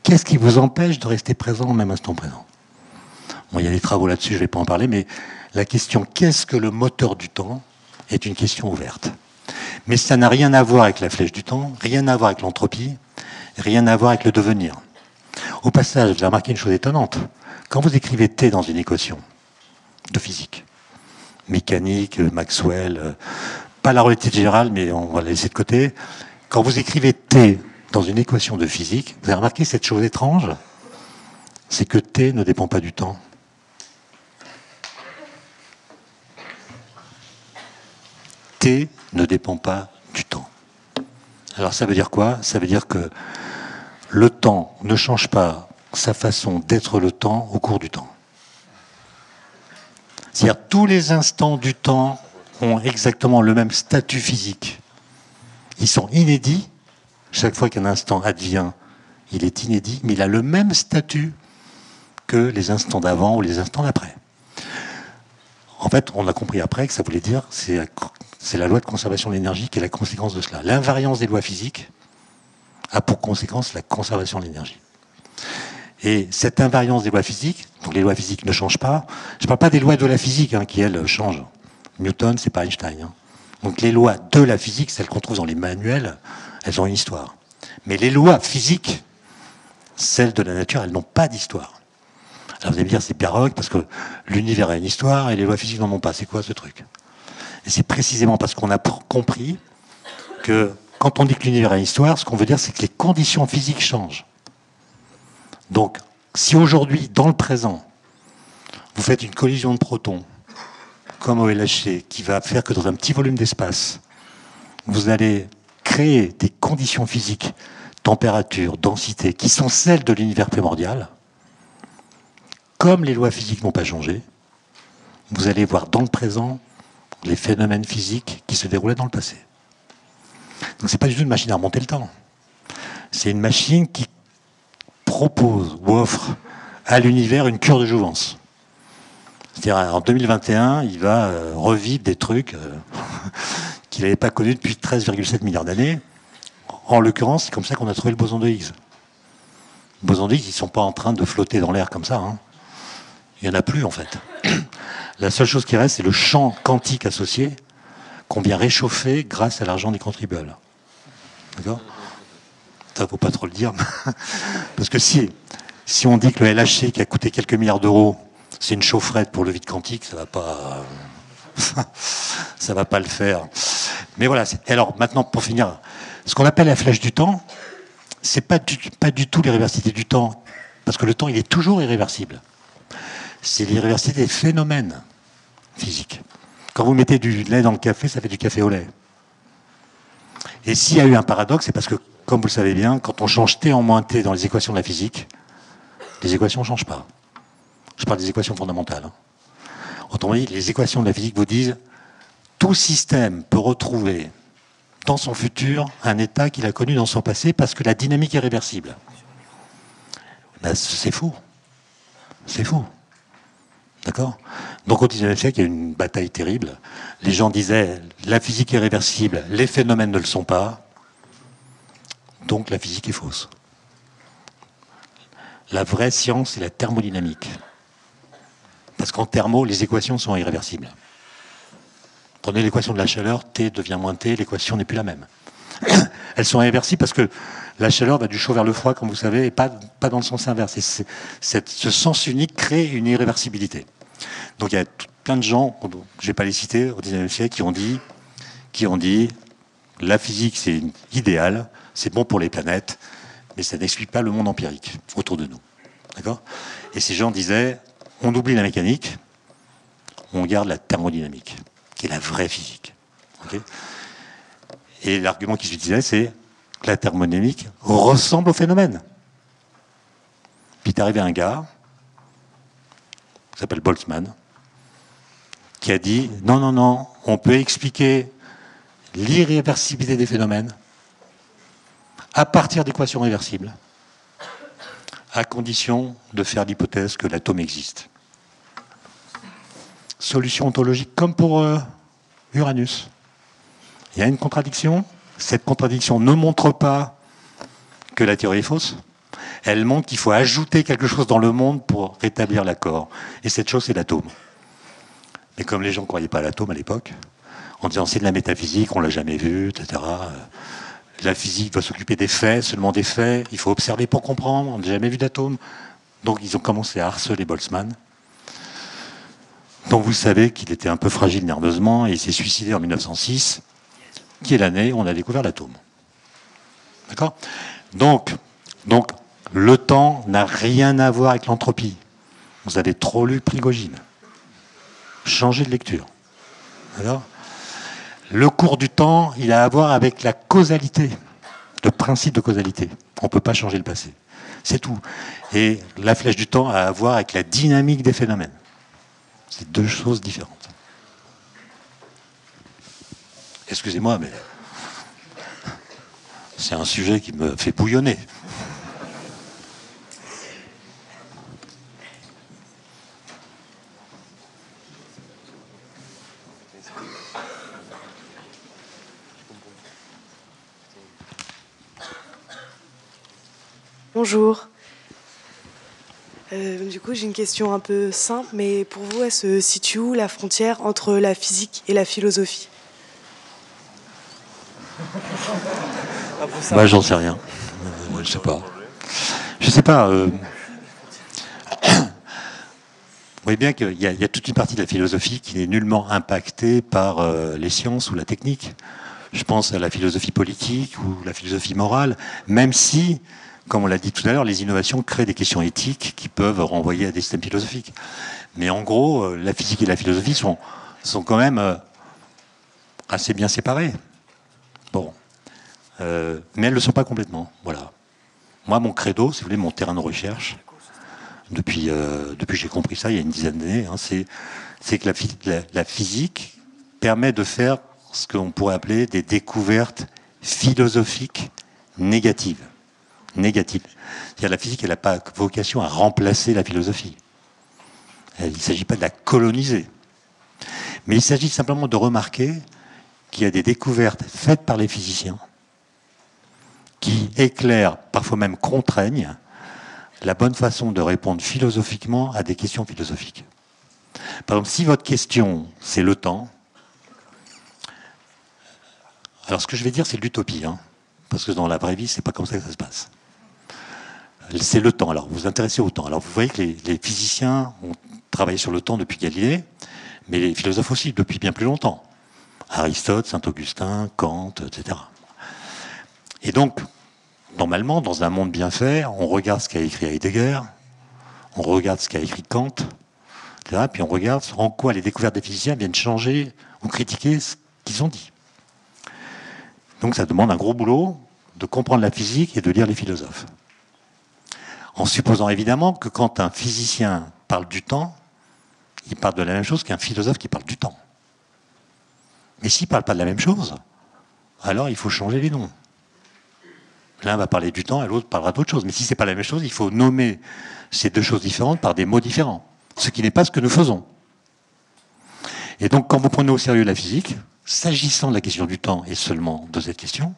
Qu'est-ce qui vous empêche de rester présent au même instant présent? Bon, il y a des travaux là-dessus, je ne vais pas en parler, mais la question « qu'est-ce que le moteur du temps ?» est une question ouverte. Mais ça n'a rien à voir avec la flèche du temps, rien à voir avec l'entropie, rien à voir avec le devenir. Au passage, vous avez remarqué une chose étonnante. Quand vous écrivez T dans une équation de physique, mécanique, Maxwell, pas la relativité générale, mais on va la laisser de côté. Quand vous écrivez T dans une équation de physique, vous avez remarqué cette chose étrange, c'est que T ne dépend pas du temps. T ne dépend pas du temps. Alors ça veut dire quoi? Ça veut dire que le temps ne change pas sa façon d'être le temps au cours du temps. C'est-à-dire tous les instants du temps ont exactement le même statut physique. Ils sont inédits. Chaque fois qu'un instant advient, il est inédit, mais il a le même statut que les instants d'avant ou les instants d'après. En fait, on a compris après que ça voulait dire c'est la loi de conservation de l'énergie qui est la conséquence de cela. L'invariance des lois physiques a pour conséquence la conservation de l'énergie. Et cette invariance des lois physiques, donc les lois physiques ne changent pas. Je ne parle pas des lois de la physique qui, elles, changent. Newton, c'est pas Einstein. Donc les lois de la physique, celles qu'on trouve dans les manuels, elles ont une histoire. Mais les lois physiques, celles de la nature, elles n'ont pas d'histoire. Alors vous allez me dire, c'est baroque parce que l'univers a une histoire et les lois physiques n'en ont pas. C'est quoi ce truc? Et c'est précisément parce qu'on a compris que quand on dit que l'univers a une histoire, ce qu'on veut dire, c'est que les conditions physiques changent. Donc, si aujourd'hui, dans le présent, vous faites une collision de protons, comme au LHC, qui va faire que dans un petit volume d'espace, vous allez créer des conditions physiques, température, densité, qui sont celles de l'univers primordial, comme les lois physiques n'ont pas changé, vous allez voir dans le présent les phénomènes physiques qui se déroulaient dans le passé. Donc c'est pas du tout une machine à remonter le temps. C'est une machine qui propose ou offre à l'univers une cure de jouvence. C'est-à-dire en 2021, il va revivre des trucs qu'il n'avait pas connus depuis 13,7 milliards d'années. En l'occurrence, c'est comme ça qu'on a trouvé le boson de Higgs. Les bosons de Higgs, ils ne sont pas en train de flotter dans l'air comme ça. Il n'y en a plus, en fait. La seule chose qui reste, c'est le champ quantique associé qu'on vient réchauffer grâce à l'argent des contribuables. D'accord? Ça ne faut pas trop le dire. Parce que si on dit que le LHC qui a coûté quelques milliards d'euros, c'est une chaufferette pour le vide quantique, ça va pas le faire. Mais voilà. Alors maintenant, pour finir, ce qu'on appelle la flèche du temps, c'est pas du tout l'irréversibilité du temps, parce que le temps, il est toujours irréversible. C'est l'irréversibilité des phénomènes physiques. Quand vous mettez du lait dans le café, ça fait du café au lait. Et s'il y a eu un paradoxe, c'est parce que, comme vous le savez bien, quand on change T en moins T dans les équations de la physique, les équations ne changent pas. Je parle des équations fondamentales. Autrement dit, les équations de la physique vous disent tout système peut retrouver dans son futur un état qu'il a connu dans son passé parce que la dynamique est réversible. Ben, c'est faux. C'est faux. D'accord? Donc au XIXe siècle, il y a eu une bataille terrible. Les gens disaient la physique est réversible, les phénomènes ne le sont pas, donc la physique est fausse. La vraie science, c'est la thermodynamique. Parce qu'en thermo, les équations sont irréversibles. Prenez l'équation de la chaleur, T devient moins T, l'équation n'est plus la même. Elles sont irréversibles parce que la chaleur va du chaud vers le froid, comme vous savez, et pas dans le sens inverse. Et ce sens unique crée une irréversibilité. Donc il y a plein de gens, je ne vais pas les citer, au XIXe siècle, qui ont dit la physique c'est idéal, c'est bon pour les planètes, mais ça n'explique pas le monde empirique autour de nous. D'accord? Et ces gens disaient on oublie la mécanique, on garde la thermodynamique, qui est la vraie physique. Okay? Et l'argument qui s'utilisait, c'est que la thermodynamique ressemble au phénomène. Puis est arrivé un gars, qui s'appelle Boltzmann, qui a dit non, on peut expliquer l'irréversibilité des phénomènes à partir d'équations réversibles, à condition de faire l'hypothèse que l'atome existe. Solution ontologique comme pour Uranus. Il y a une contradiction. Cette contradiction ne montre pas que la théorie est fausse. Elle montre qu'il faut ajouter quelque chose dans le monde pour rétablir l'accord. Et cette chose, c'est l'atome. Mais comme les gens ne croyaient pas à l'atome à l'époque, en disant c'est de la métaphysique, on ne l'a jamais vu, etc. La physique va s'occuper des faits, seulement des faits. Il faut observer pour comprendre, on n'a jamais vu d'atome. Donc ils ont commencé à harceler Boltzmann. Donc vous savez qu'il était un peu fragile nerveusement et il s'est suicidé en 1906, qui est l'année où on a découvert l'atome. D'accord ? Donc, le temps n'a rien à voir avec l'entropie. Vous avez trop lu Prigogine. Changez de lecture. Alors, le cours du temps, il a à voir avec la causalité, le principe de causalité. On ne peut pas changer le passé. C'est tout. Et la flèche du temps a à voir avec la dynamique des phénomènes. C'est deux choses différentes. Excusez-moi, mais c'est un sujet qui me fait bouillonner. Bonjour. Du coup, j'ai une question un peu simple, mais pour vous, elle se situe où la frontière entre la physique et la philosophie ? Bah, j'en sais rien. Je sais pas. Je sais pas. Vous voyez bien qu'il y a toute une partie de la philosophie qui n'est nullement impactée par les sciences ou la technique. Je pense à la philosophie politique ou la philosophie morale, même si, comme on l'a dit tout à l'heure, les innovations créent des questions éthiques qui peuvent renvoyer à des systèmes philosophiques. Mais en gros, la physique et la philosophie sont quand même assez bien séparées. Bon. Mais elles ne le sont pas complètement. Voilà. Moi, mon credo, si vous voulez, mon terrain de recherche, depuis que j'ai compris ça il y a une dizaine d'années, hein, c'est que la physique permet de faire ce qu'on pourrait appeler des découvertes philosophiques négatives. C'est-à-dire la physique, elle n'a pas vocation à remplacer la philosophie. Il ne s'agit pas de la coloniser. Mais il s'agit simplement de remarquer qu'il y a des découvertes faites par les physiciens qui éclairent, parfois même contraignent, la bonne façon de répondre philosophiquement à des questions philosophiques. Par exemple, si votre question, c'est le temps, alors ce que je vais dire, c'est l'utopie, hein, parce que dans la vraie vie, c'est pas comme ça que ça se passe. C'est le temps. Alors, vous vous intéressez au temps. Alors, vous voyez que les physiciens ont travaillé sur le temps depuis Galilée, mais les philosophes aussi, depuis bien plus longtemps. Aristote, Saint-Augustin, Kant, etc. Et donc, normalement, dans un monde bien fait, on regarde ce qu'a écrit Heidegger, on regarde ce qu'a écrit Kant, etc., puis on regarde en quoi les découvertes des physiciens viennent changer ou critiquer ce qu'ils ont dit. Donc ça demande un gros boulot de comprendre la physique et de lire les philosophes. En supposant évidemment que quand un physicien parle du temps, il parle de la même chose qu'un philosophe qui parle du temps. Mais s'il ne parle pas de la même chose, alors il faut changer les noms. L'un va parler du temps et l'autre parlera d'autre chose. Mais si ce n'est pas la même chose, il faut nommer ces deux choses différentes par des mots différents. Ce qui n'est pas ce que nous faisons. Et donc quand vous prenez au sérieux la physique, s'agissant de la question du temps et seulement de cette question,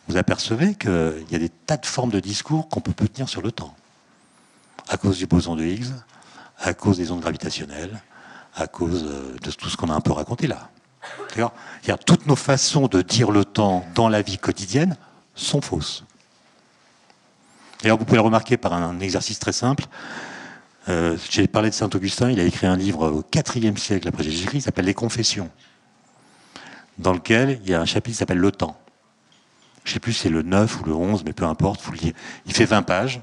vous apercevez qu'il y a des tas de formes de discours qu'on peut tenir sur le temps. À cause du boson de Higgs, à cause des ondes gravitationnelles, à cause de tout ce qu'on a un peu raconté là. D'accord ? Toutes nos façons de dire le temps dans la vie quotidienne sont fausses. D'ailleurs, vous pouvez le remarquer par un exercice très simple. J'ai parlé de Saint-Augustin, il a écrit un livre au IVe siècle après Jésus-Christ, il s'appelle Les Confessions, dans lequel il y a un chapitre qui s'appelle Le temps. Je ne sais plus si c'est le 9 ou le 11, mais peu importe, vous le lire. Il fait 20 pages,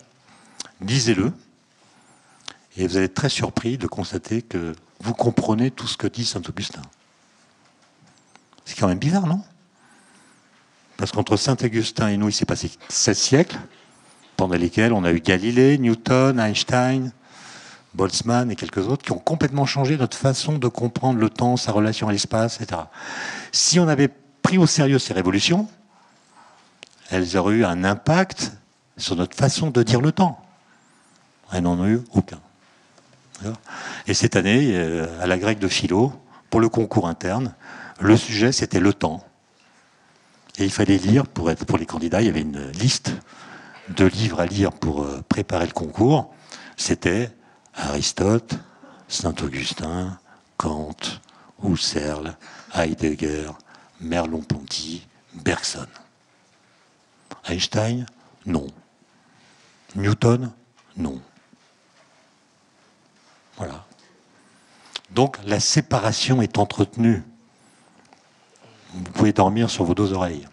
lisez-le, et vous allez être très surpris de constater que vous comprenez tout ce que dit Saint-Augustin. C'est quand même bizarre, non ? Parce qu'entre Saint-Augustin et nous, il s'est passé 16 siècles, pendant lesquels on a eu Galilée, Newton, Einstein, Boltzmann et quelques autres qui ont complètement changé notre façon de comprendre le temps, sa relation à l'espace, etc. Si on avait pris au sérieux ces révolutions, elles auraient eu un impact sur notre façon de dire le temps. Elles n'en ont eu aucun. Et cette année, à la grecque de philo, pour le concours interne, le sujet c'était le temps. Et il fallait lire, pour les candidats, il y avait une liste de livres à lire pour préparer le concours, c'était Aristote, Saint-Augustin, Kant, Husserl, Heidegger, Merleau-Ponty, Bergson. Einstein, non. Newton, non. Voilà. Donc la séparation est entretenue. Vous pouvez dormir sur vos deux oreilles.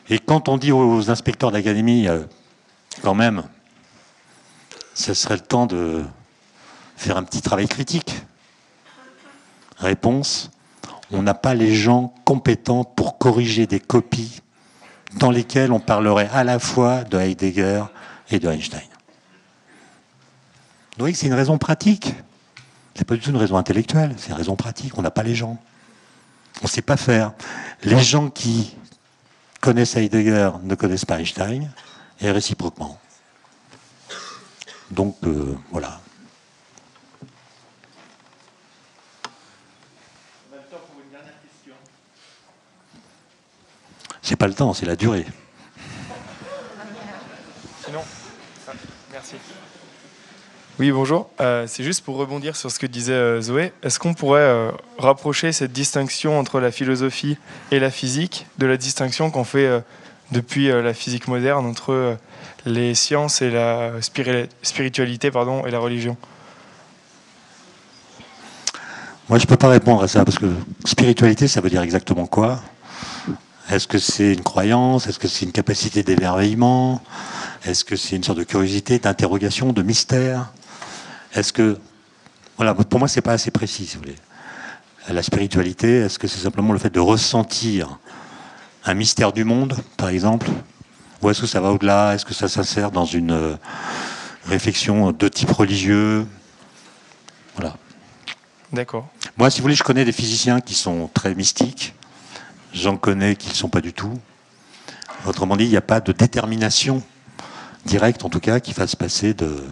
Et quand on dit aux inspecteurs d'académie, quand même, ce serait le temps de faire un petit travail critique. Réponse, on n'a pas les gens compétents pour corriger des copies dans lesquelles on parlerait à la fois de Heidegger et de Einstein. Vous voyez que c'est une raison pratique. C'est pas du tout une raison intellectuelle, c'est une raison pratique. On n'a pas les gens. On ne sait pas faire. Les gens qui connaissent Heidegger ne connaissent pas Einstein, et réciproquement. Donc, voilà. On a le temps pour une dernière question. C'est pas le temps, c'est la durée. Sinon, merci. Oui, bonjour. C'est juste pour rebondir sur ce que disait Zoé. Est-ce qu'on pourrait rapprocher cette distinction entre la philosophie et la physique de la distinction qu'on fait depuis la physique moderne entre les sciences et la spiritualité et la religion? Moi, je ne peux pas répondre à ça, parce que spiritualité, ça veut dire exactement quoi? Est-ce que c'est une croyance? Est-ce que c'est une capacité d'émerveillement? Est-ce que c'est une sorte de curiosité, d'interrogation, de mystère? Est-ce que... Voilà, pour moi, c'est pas assez précis, si vous voulez. La spiritualité, est-ce que c'est simplement le fait de ressentir un mystère du monde, par exemple? Ou est-ce que ça va au-delà? Est-ce que ça s'insère dans une réflexion de type religieux? Voilà. D'accord. Moi, si vous voulez, je connais des physiciens qui sont très mystiques. J'en connais qui ne le sont pas du tout. Autrement dit, il n'y a pas de détermination directe, en tout cas, qui fasse passer de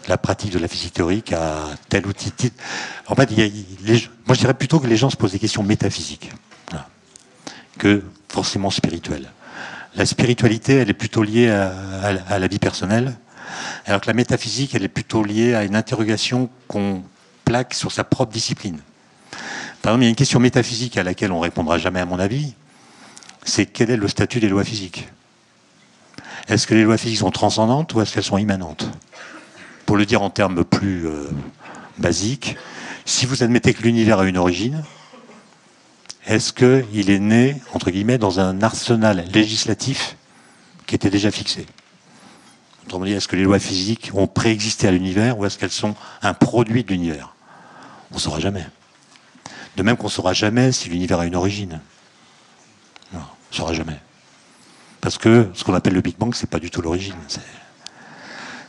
la pratique de la physique théorique à tel outil. En fait, moi, je dirais plutôt que les gens se posent des questions métaphysiques, voilà, que forcément spirituelles. La spiritualité, elle est plutôt liée à la vie personnelle, alors que la métaphysique, elle est plutôt liée à une interrogation qu'on plaque sur sa propre discipline. Par exemple, il y a une question métaphysique à laquelle on ne répondra jamais, à mon avis, c'est quel est le statut des lois physiques? Est-ce que les lois physiques sont transcendantes ou est-ce qu'elles sont immanentes? Pour le dire en termes plus basiques, si vous admettez que l'univers a une origine, est-ce qu'il est né, entre guillemets, dans un arsenal législatif qui était déjà fixé? Autrement dit, est-ce que les lois physiques ont préexisté à l'univers ou est-ce qu'elles sont un produit de l'univers? On ne saura jamais. De même qu'on ne saura jamais si l'univers a une origine. Non, on ne saura jamais. Parce que ce qu'on appelle le Big Bang, ce n'est pas du tout l'origine.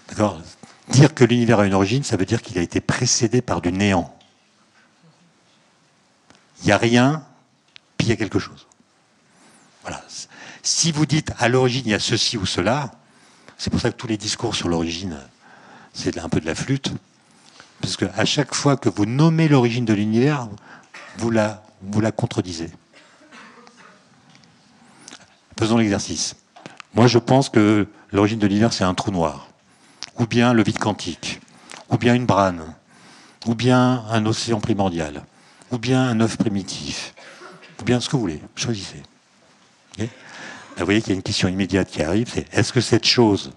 D'accord? Dire que l'univers a une origine, ça veut dire qu'il a été précédé par du néant. Il n'y a rien, puis il y a quelque chose. Voilà. Si vous dites à l'origine il y a ceci ou cela, c'est pour ça que tous les discours sur l'origine, c'est un peu de la flûte. Parce qu'à chaque fois que vous nommez l'origine de l'univers, vous la contredisez. Faisons l'exercice. Moi, je pense que l'origine de l'univers, c'est un trou noir, ou bien le vide quantique, ou bien une brane, ou bien un océan primordial, ou bien un œuf primitif, ou bien ce que vous voulez. Choisissez. Okay? Là, vous voyez qu'il y a une question immédiate qui arrive, c'est est-ce que cette chose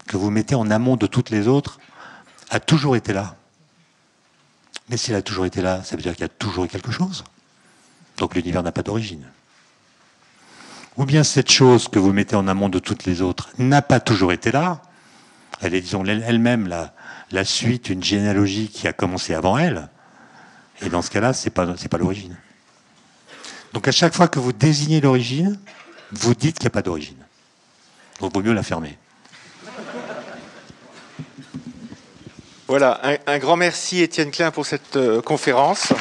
que vous mettez en amont de toutes les autres a toujours été là? Mais si elle a toujours été là, ça veut dire qu'il y a toujours eu quelque chose. Donc l'univers n'a pas d'origine. Ou bien cette chose que vous mettez en amont de toutes les autres n'a pas toujours été là. Elle est, disons, elle-même la suite d'une généalogie qui a commencé avant elle. Et dans ce cas-là, c'est pas l'origine. Donc à chaque fois que vous désignez l'origine, vous dites qu'il n'y a pas d'origine. Donc il vaut mieux la fermer. Voilà, un grand merci Étienne Klein pour cette conférence.